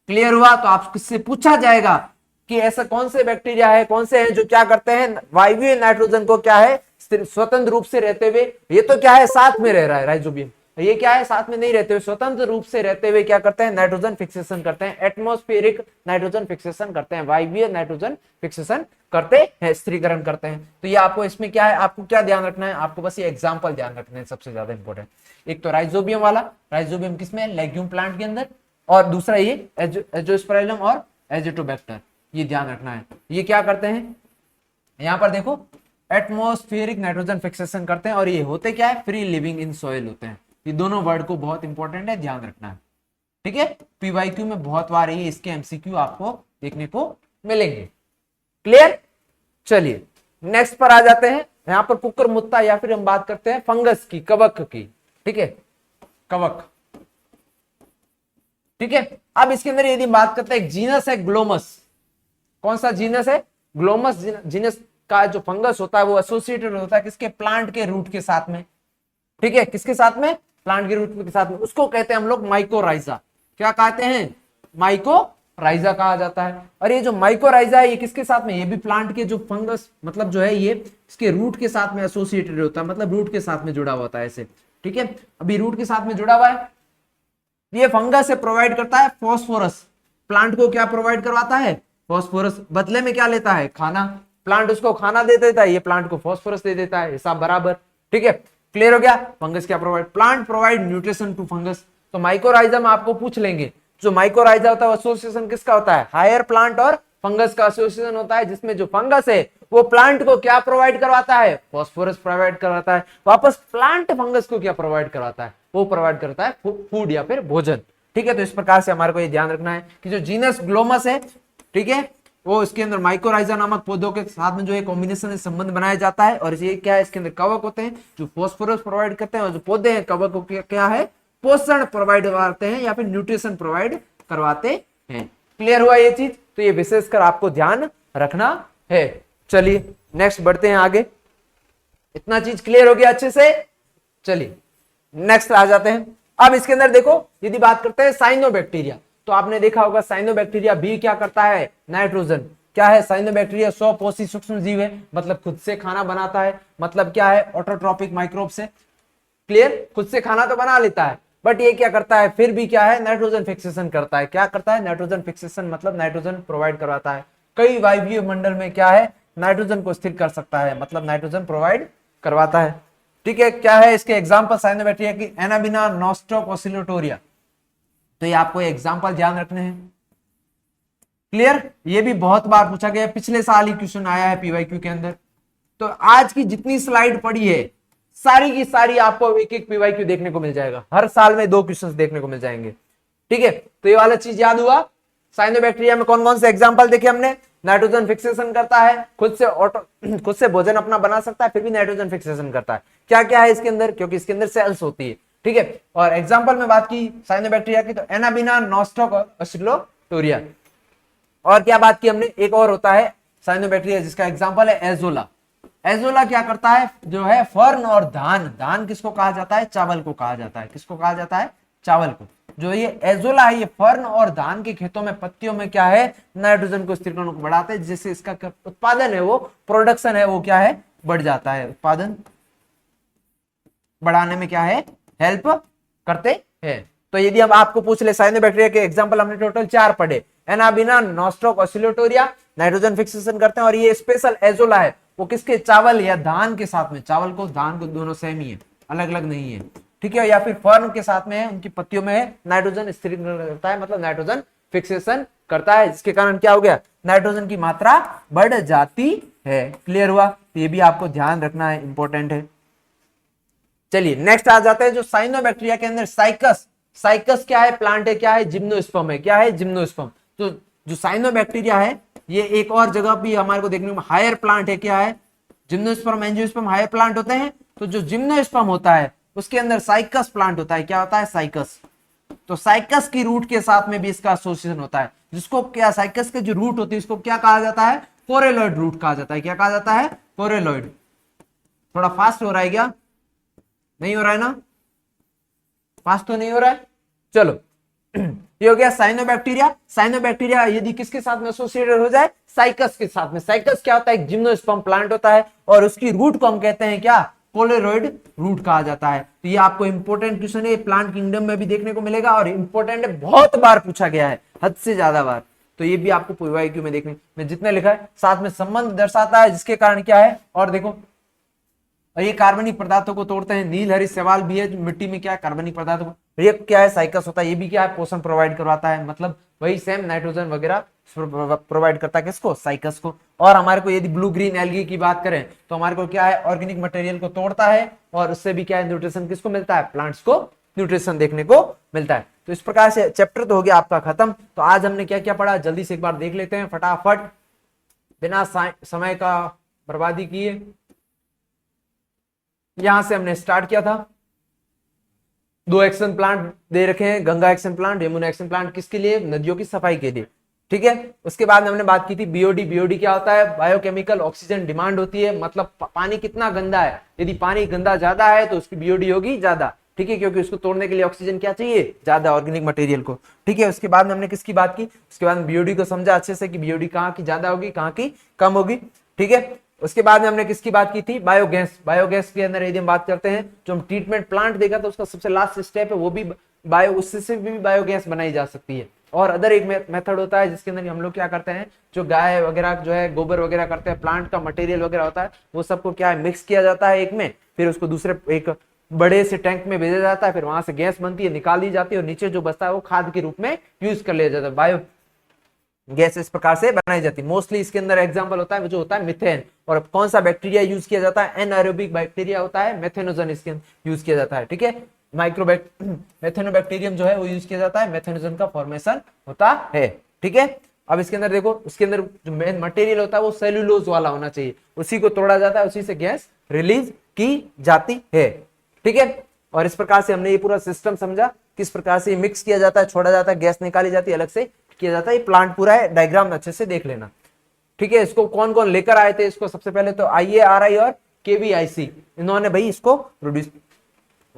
Speaker 1: क्लियर हुआ? तो आपसे पूछा जाएगा कि ऐसा कौन से बैक्टीरिया है, कौन से हैं जो क्या करते हैं? वायवीय नाइट्रोजन को क्या है? स्वतंत्र रूप से रहते हुए, ये तो क्या है? साथ में रह रहा है राइजोबियम, ये क्या है? साथ में नहीं रहते हुए, स्वतंत्र रूप से रहते हुए क्या करते हैं? नाइट्रोजन फिक्सेशन करते हैं, एटमॉस्फेरिक नाइट्रोजन फिक्सेशन करते हैं, वायवीय नाइट्रोजन फिक्सेशन करते हैं, स्थिरीकरण करते हैं। तो ये आपको इसमें क्या है? आपको क्या ध्यान रखना है? आपको बस ये एग्जाम्पल ध्यान रखना है, सबसे ज्यादा इंपॉर्टेंट। एक तो राइजोबियम वाला, राइजोबियम किसमें? लेग्यूम प्लांट के अंदर, और दूसरा ये एजोस्पाइरलम और एजोटोबैक्टर, ये ध्यान रखना है। ये क्या करते हैं? यहां पर देखो, एटमॉस्फेरिक नाइट्रोजन फिक्सेशन करते हैं, और ये होते क्या है? फ्री लिविंग इन सॉइल होते हैं। ये दोनों वर्ड को बहुत इंपॉर्टेंट है, ध्यान रखना है। ठीक है, पीवाईक्यू में बहुत बार ये इसके एमसीक्यू आपको देखने को मिलेंगे। क्लियर? चलिए नेक्स्ट पर आ जाते हैं। यहां पर कुकर मुत्ता, या फिर हम बात करते हैं फंगस की, कवक की। ठीक है, कवक। ठीक है, अब इसके अंदर यदि बात करते हैं, एक जीनस है ग्लोमस। कौन सा जीनस है? ग्लोमस जीनस का जो फंगस होता है वो एसोसिएटेड होता है किसके? प्लांट के रूट के साथ में। ठीक है, किसके साथ में? प्लांट के रूट के साथ में। उसको कहते हैं हम लोग माइकोराइजा। क्या कहते हैं? माइकोराइजा कहा जाता है। और ये जो माइकोराइजा है ये किसके साथ में? ये भी प्लांट के जो फंगस, मतलब जो है ये इसके रूट के साथ में एसोसिएटेड होता है, मतलब रूट के साथ में जुड़ा होता है ऐसे। ठीक है, अभी रूट के साथ में जुड़ा हुआ है। ये फंगस से प्रोवाइड करता है फॉस्फोरस। प्लांट को क्या प्रोवाइड करवाता है? फॉस्फोरस। बदले में क्या लेता है? खाना। प्लांट उसको खाना दे देता है, ये प्लांट को फॉस्फोरस दे देता है, हिसाब बराबर। ठीक है, क्लियर हो गया? फंगस क्या provide? Plant provide nutrition to fungus. तो माइकोराइजा में आपको पूछ लेंगे, जो माइकोराइजा होता है एसोसिएशन किसका होता है? हायर प्लांट और फंगस का एसोसिएशन होता है, जिसमें जो फंगस है वो प्लांट को क्या प्रोवाइड करवाता है? फॉस्फोरस प्रोवाइड करवाता है। वापस प्लांट फंगस को क्या प्रोवाइड करवाता है? वो प्रोवाइड करता है फूड या फिर भोजन। ठीक है, तो इस प्रकार से हमारे को ये ध्यान रखना है कि जो जीनस ग्लोमस है, ठीक है, वो इसके अंदर माइकोराइजा नामक पौधों के साथ में जो है कॉम्बिनेशन है, संबंध बनाया जाता है। और ये क्या है? इसके अंदर कवक होते हैं जो फॉस्फोरस प्रोवाइड करते हैं, और जो पौधे हैं कवक को क्या है? पोषण प्रोवाइड करवाते हैं या फिर न्यूट्रिशन प्रोवाइड करवाते हैं। क्लियर हुआ ये चीज? तो ये विशेषकर आपको ध्यान रखना है। चलिए नेक्स्ट बढ़ते हैं आगे। इतना चीज क्लियर हो गया अच्छे से? चलिए नेक्स्ट आ जाते हैं। अब इसके अंदर देखो, यदि बात करते हैं साइनोबैक्टीरिया, तो आपने देखा होगा साइनोबैक्टीरिया भी क्या करता है? नाइट्रोजन। क्या है? साइनोबैक्टीरिया स्वपोषी सूक्ष्म जीव है, मतलब खुद से खाना बनाता है। मतलब क्या है? ऑटोट्रॉपिक माइक्रोब से। क्लियर? खुद से खाना तो बना लेता है, बट ये क्या करता है? फिर भी क्या है? नाइट्रोजन फिक्सेशन करता है। क्या करता है? नाइट्रोजन फिक्सेशन, मतलब नाइट्रोजन प्रोवाइड करवाता है। कई वायवीय मंडल में क्या है? नाइट्रोजन को स्थिर कर सकता है, मतलब नाइट्रोजन प्रोवाइड करवाता है। ठीक है, क्या है इसके एग्जाम्पल साइनोबैक्टीरिया की? एनाबिना, नॉस्ट्रोक, ऑसिलोटोरिया। तो ये आपको एग्जाम्पल ध्यान रखने हैं। क्लियर? ये भी बहुत बार पूछा गया, पिछले साल ही क्वेश्चन आया है पीवाईक्यू के अंदर। तो आज की जितनी स्लाइड पड़ी है सारी की सारी आपको एक एक पीवाईक्यू देखने को मिल जाएगा। हर साल में 2 क्वेश्चंस देखने को मिल जाएंगे। ठीक है, तो ये वाला चीज याद हुआ। साइनोबैक्टीरिया में कौन कौन से एग्जाम्पल देखे हमने? नाइट्रोजन फिक्सेशन करता है, खुद से भोजन अपना बना सकता है, फिर भी नाइट्रोजन फिक्सेशन करता है। क्या क्या है इसके अंदर? क्योंकि इसके अंदर सेल्स होती है। ठीक है, और एग्जाम्पल में बात की साइनोबैक्टीरिया की, तो एनाबिना, नॉस्ट्रोक और ऑसिलोटोरिया। और क्या बात की हमने? एक और होता है साइनोबैक्टीरिया जिसका एग्जाम्पल है एजोला। एजोला क्या करता है? जो है फर्न और धान। धान किसको कहा जाता है? चावल को कहा जाता है। किसको कहा जाता है? चावल को। जो ये एजोला है, ये फर्न और धान के खेतों में, पत्तियों में क्या है? नाइट्रोजन को स्थिरीकरण को बढ़ाते हैं, जिससे इसका उत्पादन है, वो प्रोडक्शन है, वो क्या है? बढ़ जाता है। उत्पादन बढ़ाने में क्या है? हेल्प करते हैं। तो यदि हम आपको पूछ ले साइनोबैक्टीरिया के एग्जांपल हमने टोटल 4 पढ़े, एनाबिना, नॉस्ट्रोक, ऑसिलेटोरिया, नाइट्रोजन फिक्सेशन करते हैं, और ये स्पेशल एजोला है वो किसके, चावल या धान के साथ में, चावल को धान को दोनों सेम ही है, अलग अलग नहीं है, ठीक है, या फिर फर्न के साथ में है, उनकी पत्तियों में है, नाइट्रोजन स्थिरीकरण करता है, मतलब नाइट्रोजन फिक्सेशन करता है, जिसके कारण क्या हो गया, नाइट्रोजन की मात्रा बढ़ जाती है। क्लियर हुआ? तो ये भी आपको ध्यान रखना है, इंपॉर्टेंट है। चलिए नेक्स्ट आ जाते हैं जो साइनोबैक्टीरिया के अंदर साइकस, साइकस क्या है, प्लांट है, क्या है, जिम्नोस्पर्म है, क्या है, जिम्नोस्पर्म। तो जो साइनोबैक्टीरिया है ये एक और जगह भी हमारे को देखने में हायर प्लांट है, क्या है, जिम्नोस्पर्म, एंजियोस्पर्म हायर प्लांट होते हैं, तो जो जिम्नोस्पर्म होता है उसके अंदर साइकस प्लांट होता है, क्या होता है, साइकस। तो साइकस की रूट के साथ में भी इसका एसोसिएशन होता है, जिसको क्या, साइकस के जो रूट होती है उसको क्या कहा जाता है, कोरेलॉइड रूट कहा जाता है, क्या कहा जाता है, कोरेलॉइड। थोड़ा फास्ट हो रहा है क्या, नहीं हो रहा है ना, फास्ट तो नहीं हो रहा है, चलो ये हो गया साइनोबैक्टीरिया। साइनोबैक्टीरिया यदि किसके साथ में एसोसिएटेड हो जाए, साइकस के साथ में। साइकस क्या होता है, एक जिम्नोस्पर्म प्लांट होता है, और उसकी रूट को हम कहते हैं क्या, कोलेरॉइड रूट कहा जाता है। तो ये आपको इंपॉर्टेंट क्वेश्चन है, प्लांट किंगडम में भी देखने को मिलेगा, और इंपॉर्टेंट है, बहुत बार पूछा गया है, हद से ज्यादा बार। तो ये भी आपको पीवाईक्यू में देखने में जितना लिखा है साथ में संबंध दर्शाता है, जिसके कारण क्या है, और देखो, और ये कार्बनिक पदार्थों को तोड़ते हैं, नील हरी सवाल भी है, मिट्टी में क्या है, कार्बनिक पदार्थों को, ये क्या है, साइकस होता है, ये भी क्या है, पोषण प्रोवाइड करवाता है, मतलब वही सेम नाइट्रोजन वगैरह प्रोवाइड करता है, किसको, साइकस को। और हमारे को यदि ब्लू ग्रीन एल्गी की बात करें तो हमारे को क्या है, ऑर्गेनिक मटेरियल को तोड़ता है, और उससे भी क्या है, न्यूट्रिशन किसको मिलता है, प्लांट्स को न्यूट्रिशन देखने को मिलता है। तो इस प्रकार से चैप्टर तो हो गया आपका खत्म। तो आज हमने क्या क्या पढ़ा, जल्दी से एक बार देख लेते हैं फटाफट, बिना समय का बर्बादी किए। यहां से हमने स्टार्ट किया था, 2 एक्शन प्लांट दे रखे हैं, Ganga action plant, Yamuna action plant, किसके लिए, नदियों की सफाई के लिए, ठीक है। उसके बाद हमने बात की थी बीओडी। बीओडी क्या होता है, बायोकेमिकल ऑक्सीजन डिमांड होती है, मतलब पानी कितना गंदा है, यदि पानी गंदा ज्यादा है तो उसकी बीओडी होगी ज्यादा, ठीक है, क्योंकि उसको तोड़ने के लिए ऑक्सीजन क्या चाहिए, ज्यादा, ऑर्गेनिक मटेरियल को, ठीक है। उसके बाद में हमने किसकी बात की, उसके बाद बीओडी को समझा अच्छे से कि बीओडी कहाँ की ज्यादा होगी, कहाँ की कम होगी, ठीक है। उसके बाद में हमने किसकी बात की थी, बायोगैस। बायोगैस के अंदर यदि हम बात करते हैं, जो हम ट्रीटमेंट प्लांट देखा तो उसका सबसे लास्ट स्टेप है वो भी बायो, उससे भी बायोगैस बनाई जा सकती है। और अदर एक मेथड होता है जिसके अंदर हम लोग क्या करते हैं, जो गाय वगैरह जो है गोबर वगैरह करते हैं, प्लांट का मटेरियल वगैरह होता है, वो सबको क्या है, मिक्स किया जाता है एक में, फिर उसको दूसरे एक बड़े से टैंक में भेजा जाता है, फिर वहां से गैस बनती है, निकाल दी जाती है, और नीचे जो बचता है वो खाद के रूप में यूज कर लिया जाता है। बायो गैस इस प्रकार से बनाई जाती है। मोस्टली इसके अंदर एग्जांपल होता है जो होता है मिथेन। और कौन सा बैक्टीरिया यूज किया जाता है, एनाएरोबिक बैक्टीरिया होता है, मेथेनोजन इसके यूज किया जाता है, ठीक है। मेथेनोबैक्टीरियम जो है वो यूज किया जाता है, मेथेनोजन का फॉर्मेशन होता है, ठीक है। अब इसके अंदर देखो, उसके अंदर जो मेन मटेरियल होता है वो सेल्यूलोज वाला होना चाहिए, उसी को तोड़ा जाता है, उसी से गैस रिलीज की जाती है, ठीक है। और इस प्रकार से हमने ये पूरा सिस्टम समझा, किस प्रकार से मिक्स किया जाता है, छोड़ा जाता है, गैस निकाली जाती है, अलग से किया जाता है। ये प्लांट पूरा है, डायग्राम अच्छे से देख लेना, ठीक है। इसको कौन कौन लेकर आए थे, इसको सबसे पहले तो IARI और KVIC, इन्होंने भाई इसको प्रोड्यूस।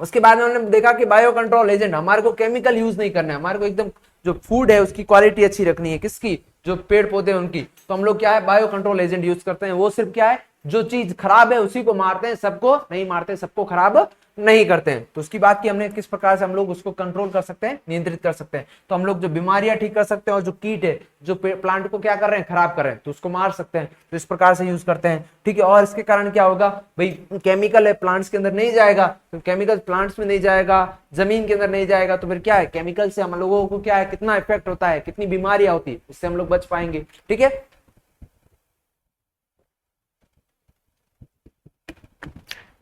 Speaker 1: उसके बाद में हमने देखा कि बायो कंट्रोल एजेंट, हमारे को केमिकल यूज नहीं करना है, हमारे को एकदम जो फूड है उसकी क्वालिटी अच्छी रखनी है, किसकी, जो पेड़ पौधे उनकी। तो हम लोग क्या है, बायो कंट्रोल एजेंट यूज करते हैं। वो सिर्फ क्या है, जो चीज खराब है उसी को मारते हैं, सबको नहीं मारते, सबको खराब नहीं करते हैं। तो उसकी बात की हमने, किस प्रकार से हम लोग उसको कंट्रोल कर सकते हैं, नियंत्रित कर सकते हैं। तो हम लोग जो बीमारियां ठीक कर सकते हैं, और जो कीट है जो प्लांट को क्या कर रहे हैं, खराब कर रहे हैं, तो उसको मार सकते हैं। तो इस प्रकार से यूज करते हैं, ठीक है। और इसके कारण क्या होगा भाई, केमिकल है प्लांट्स के अंदर नहीं जाएगा, तो केमिकल प्लांट्स में नहीं जाएगा, जमीन के अंदर नहीं जाएगा, तो फिर क्या है, केमिकल से हम लोगों को क्या है, कितना इफेक्ट होता है, कितनी बीमारियां होती है, इससे हम लोग बच पाएंगे, ठीक है।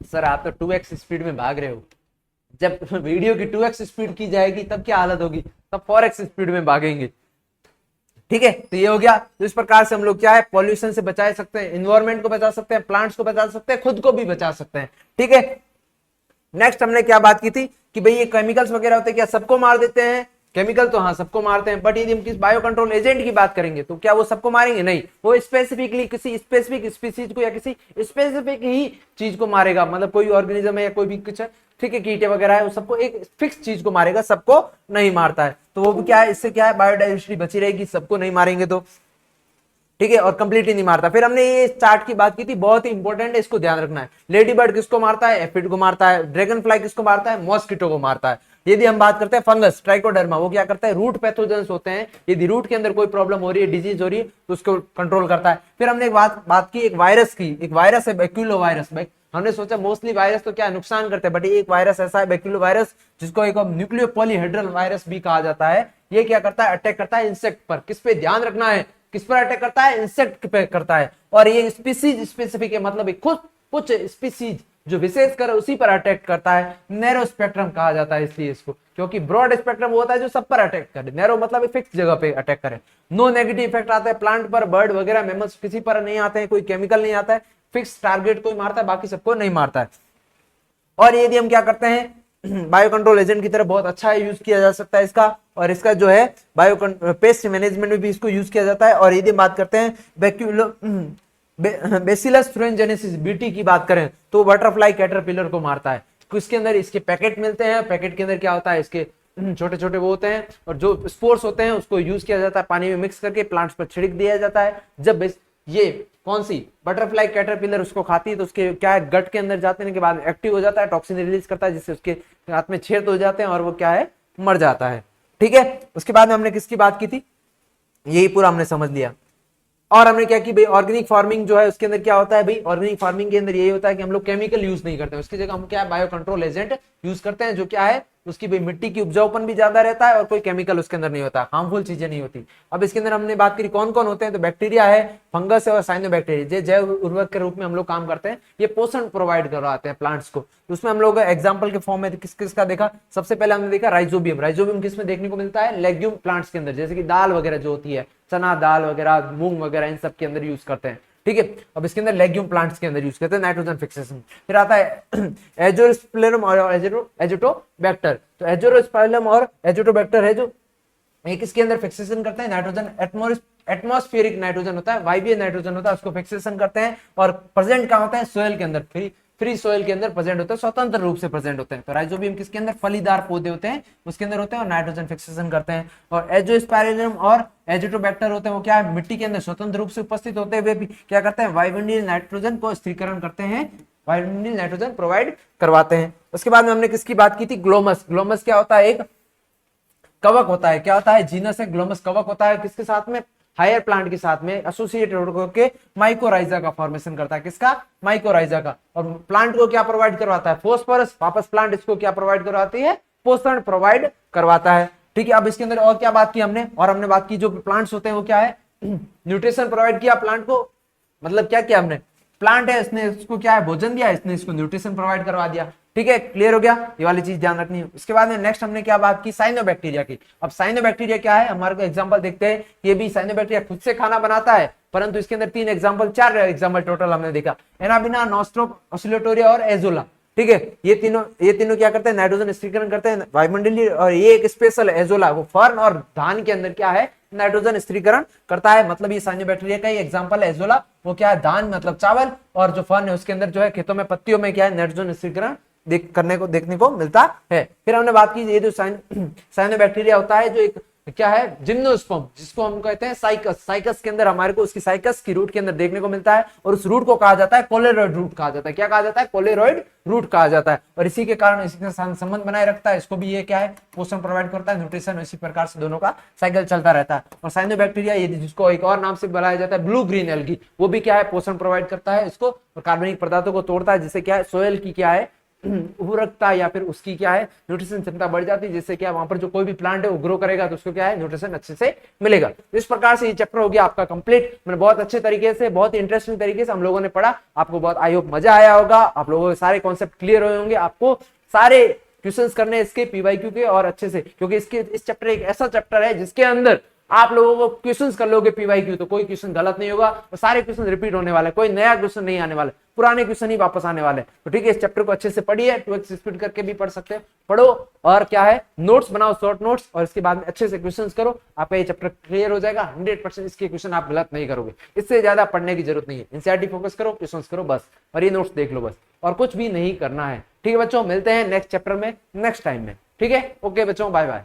Speaker 1: सर आप तो 2x स्पीड में भाग रहे हो, जब वीडियो की 2x स्पीड की जाएगी तब क्या हालत होगी, तब 4x स्पीड में भागेंगे, ठीक है। तो ये हो गया। तो इस प्रकार से हम लोग क्या है, पॉल्यूशन से बचा सकते हैं, इन्वायरमेंट को बचा सकते हैं, प्लांट्स को बचा सकते हैं, खुद को भी बचा सकते हैं, ठीक है। नेक्स्ट हमने क्या बात की थी कि भाई ये केमिकल्स वगैरह होते हैं, क्या सबको मार देते हैं, केमिकल तो हाँ सबको मारते हैं, बट यदि हम किस बायो कंट्रोल एजेंट की बात करेंगे तो क्या वो सबको मारेंगे, नहीं, वो स्पेसिफिकली किसी स्पेसिफिक स्पीसीज को या किसी स्पेसिफिक ही चीज को मारेगा, मतलब कोई ऑर्गेनिज्म है या कोई भी कुछ है, ठीक है, कीटे वगैरह है, वो सबको एक फिक्स चीज को मारेगा, सबको नहीं मारता है। तो वो क्या है, इससे क्या है, बायोडाइवर्सिटी बची रहेगी, सबको नहीं मारेंगे तो, ठीक है, और कंप्लीटली नहीं मारता। फिर हमने ये चार्ट की बात की थी, बहुत ही इंपॉर्टेंट है, इसको ध्यान रखना है। लेडी बर्ड किसको मारता है, एफिड को मारता है। ड्रैगन फ्लाई किसको मारता है, मॉस्किटो को मारता है। यदि हम बात करते हैं फंगस ट्राइकोडर्मा, वो क्या करता है, रूट पैथोजेंस होते हैं, यदि रूट के अंदर कोई प्रॉब्लम हो रही है, डिजीज हो रही है, तो उसको कंट्रोल करता है। फिर हमने एक बात की एक वायरस की, एक वायरस है बैक्यूलो वायरस। हमने सोचा मोस्टली वायरस तो क्या नुकसान करते हैं, बट एक वायरस ऐसा है बैक्यूलो वायरस, जिसको एक न्यूक्लियो पॉलीहेड्रल वायरस भी कहा जाता है। ये क्या करता है, अटैक करता है इंसेक्ट पर। किस पे ध्यान रखना है, किस पर अटैक करता है, इंसेक्ट पे करता है। और ये स्पीसीज स्पेसिफिक है, मतलब खुद कुछ स्पीसीज जो विशेष कर उसी पर अटैक करता है। नैरो स्पेक्ट्रम कहा जाता है इसलिए इसको, क्योंकि ब्रॉड स्पेक्ट्रम होता है जो सब पर अटैक करे, नैरो मतलब एक फिक्स जगह पे अटैक करे। नो नेगेटिव इफेक्ट आता है प्लांट पर, बर्ड वगैरह मैमल्स किसी पर नहीं आते हैं, कोई केमिकल नहीं आता है, फिक्स टारगेट कोई मारता है, बाकी सबको नहीं मारता है। और यदि हम क्या करते हैं, बायो कंट्रोल एजेंट की तरह बहुत अच्छा यूज किया जा सकता है इसका, और इसका जो है बायो पेस्ट मैनेजमेंट में भी इसको यूज किया जाता है। और यदि बात करते हैं बेसिलस थ्रोएनजेनेसिस बीटी की बात करें, तो बटरफ्लाई कैटरपिलर को मारता है। इसके अंदर इसके पैकेट मिलते हैं, पैकेट के अंदर क्या होता है, इसके छोटे छोटे वो होते हैं, और जो स्पोर्स होते हैं उसको यूज किया जाता है, पानी में मिक्स करके प्लांट्स पर छिड़क दिया जाता है। जब ये कौन सी बटरफ्लाई कैटरपिलर उसको खाती है, तो उसके क्या है, गट के अंदर जाने के बाद एक्टिव हो जाता है, टॉक्सिन रिलीज करता है, जिससे उसके हाथ में छेद हो जाते हैं और वो क्या है, मर जाता है। ठीक है, उसके बाद में हमने किसकी बात की थी, यही पूरा हमने समझ लिया। और हमने क्या की भाई, ऑर्गेनिक फार्मिंग जो है उसके अंदर क्या होता है भाई, ऑर्गेनिक फार्मिंग के अंदर यही होता है कि हम लोग केमिकल यूज नहीं करते हैं, उसकी जगह हम क्या है, बायो कंट्रोल एजेंट यूज करते हैं, जो क्या है उसकी भाई मिट्टी की उपजाऊपन भी ज्यादा रहता है और कोई केमिकल उसके अंदर नहीं होता, हार्मफुल चीजें नहीं होती। अब इसके अंदर हमने बात करी कौन कौन होते हैं, तो बैक्टीरिया है, फंगस है और साइनोबैक्टीरिया, जो जैव उर्वरक के रूप में हम लोग काम करते हैं, ये पोषण प्रोवाइड करवाते हैं प्लांट्स को। तो उसमें हम लोग एग्जाम्पल के फॉर्म में किस किस का देखा, सबसे पहले हमने देखा राइजोबियम। राइजोबियम किस में देखने को मिलता है, लेग्यूम प्लांट्स के अंदर, जैसे कि दाल वगैरह जो होती है, चना दाल वगैरह, मूंग वगैरह, इन सब के अंदर यूज करते हैं। ठीक है, अब इसके अंदर लेग्यूम प्लांट्स के अंदर यूज करते हैं नाइट्रोजन फिक्सेशन। फिर आता है एजोस्पर्म और एजोटोबैक्टर। तो एजोस्पर्म और एजोटोबैक्टर है जो एक इसके अंदर फिक्सेशन करते हैं नाइट्रोजन, एटमॉस्फेरिक नाइट्रोजन होता है, वायवीय नाइट्रोजन होता है, उसको फिक्सेशन करते हैं। और प्रेजेंट कहां होता है, सोयल के अंदर, फ्री सोयल के अंदर प्रेजेंट होते हैं, स्वतंत्र रूप से प्रेजेंट होते हैं। तो राइजोबियम किसके अंदर, फलीदार पौधे होते हैं उसके अंदर होते हैं और नाइट्रोजन फिक्सेशन करते हैं। और एजोस्पाइरम और एजोटोबैक्टर होते हैं, वो क्या है, मिट्टी के अंदर स्वतंत्र रूप से उपस्थित होते हुए भी क्या करते हैं, वायुमंडलीय नाइट्रोजन को स्थिरीकरण करते हैं, वायुमंडलीय नाइट्रोजन प्रोवाइड करवाते हैं। उसके बाद में हमने किसकी बात की थी, ग्लोमस। ग्लोमस क्या होता है, एक कवक होता है, क्या होता है, जीनस है, ग्लोमस कवक होता है, किसके साथ में, हायर प्लांट के साथ में एसोसिएटेड होकर माइकोराइजा का फॉर्मेशन करता है, किसका, माइकोराइजा का। और प्लांट को क्या प्रोवाइड करवाता है, फोस्फोरस, वापस प्लांट इसको क्या प्रोवाइड करवाती है, पोषण प्रोवाइड करवाता है। ठीक है, अब इसके अंदर और क्या बात की हमने, और हमने बात की जो प्लांट्स होते हैं वो क्या है, न्यूट्रिशन प्रोवाइड किया प्लांट को, मतलब क्या किया हमने, प्लांट है इसने इसको क्या है, भोजन दिया, इसने इसको न्यूट्रिशन प्रोवाइड करवा दिया। ठीक है, क्लियर हो गया, ये वाली चीज ध्यान रखनी है। उसके बाद में नेक्स्ट हमने क्या बात की, साइनोबैक्टीरिया की। अब साइनोबैक्टीरिया क्या है, हमारे को एग्जांपल देखते हैं। ये भी साइनोबैक्टीरिया खुद से खाना बनाता है, परंतु इसके अंदर 3 एग्जांपल, 4 एग्जांपल टोटल हमने देखा, एनाबिना, नॉस्ट्रोप, ऑसिलेटोरिया और एजोला। ठीक है, ये तीनों क्या करते हैं, नाइट्रोजन स्थिरीकरण करते हैं वायुमंडलीय। और ये एक स्पेशल एजोला, वो फर्न और धान के अंदर क्या है, नाइट्रोजन स्थिरीकरण करता है, मतलब ये साइनोबैक्टीरिया का ही एग्जांपल है एजोला। वो क्या है, धान मतलब चावल, और जो फर्न है उसके अंदर जो है खेतों में पत्तियों में क्या है, नाइट्रोजन स्थिरीकरण देखने को मिलता है। फिर हमने बात की ये जो साइनोबैक्टीरिया होता है, जो एक क्या है, जिम्नोस्पर्म, जिसको हम कहते हैं साइकस। साइकस के अंदर हमारे को उसकी साइकस की रूट के अंदर देखने को मिलता है, और उस रूट को कहा जाता है कोलेरॉइड रूट कहा जाता है। क्या कहा जाता है, कोलेरॉइड रूट कहा जाता है। और इसी के कारण इसी के साथ संबंध बनाए रखता है, इसको भी ये क्या है, पोषण प्रोवाइड करता है, न्यूट्रिशन, इसी प्रकार से दोनों का साइकिल चलता रहता है। और साइनोबैक्टीरिया ये जिसको एक और नाम से बुलाया जाता है ब्लू ग्रीन एल्गी, वो भी क्या है, पोषण प्रोवाइड करता है इसको, और कार्बनिक पदार्थों को तोड़ता है, जिससे क्या है, सोयल की क्या है, उर्वरकता या फिर उसकी क्या है, न्यूट्रिशन क्षमता बढ़ जाती है, जिससे क्या वहां पर जो कोई भी प्लांट है वो ग्रो करेगा तो उसको क्या है, न्यूट्रिशन अच्छे से मिलेगा। इस प्रकार से ये चैप्टर हो गया आपका कंप्लीट। मैंने बहुत अच्छे तरीके से, बहुत इंटरेस्टिंग तरीके से हम लोगों ने पढ़ा, आपको बहुत आई होप मजा आया होगा, आप लोगों के सारे कॉन्सेप्ट क्लियर हुए होंगे, आपको सारे क्वेश्चंस करने इसके पीवाईक्यू के और अच्छे से, क्योंकि इस चैप्टर एक ऐसा चैप्टर है जिसके अंदर आप लोगों को क्वेश्चंस कर लोगे पीवाईक्यू तो कोई क्वेश्चन गलत नहीं होगा, और सारे क्वेश्चन रिपीट होने वाले, कोई नया क्वेश्चन नहीं आने वाला, पुराने क्वेश्चन ही वापस आने वाले। तो ठीक है, इस चैप्टर को अच्छे से पढ़िए, 2x स्पीड करके भी पढ़ सकते हैं, पढ़ो और क्या है, नोट्स बनाओ, शॉर्ट नोट्स, और इसके बाद में अच्छे से क्वेश्चंस करो, आपका ये चैप्टर क्लियर हो जाएगा 100%। इसके क्वेश्चन आप गलत नहीं करोगे, इससे ज्यादा पढ़ने की जरूरत नहीं है, एनसीईआरटी फोकस करो, क्वेश्चंस करो बस, और ये नोट्स देख लो बस, और कुछ भी नहीं करना है। ठीक है बच्चों, मिलते हैं नेक्स्ट चैप्टर में नेक्स्ट टाइम में। ठीक है, ओके बच्चों, बाय बाय।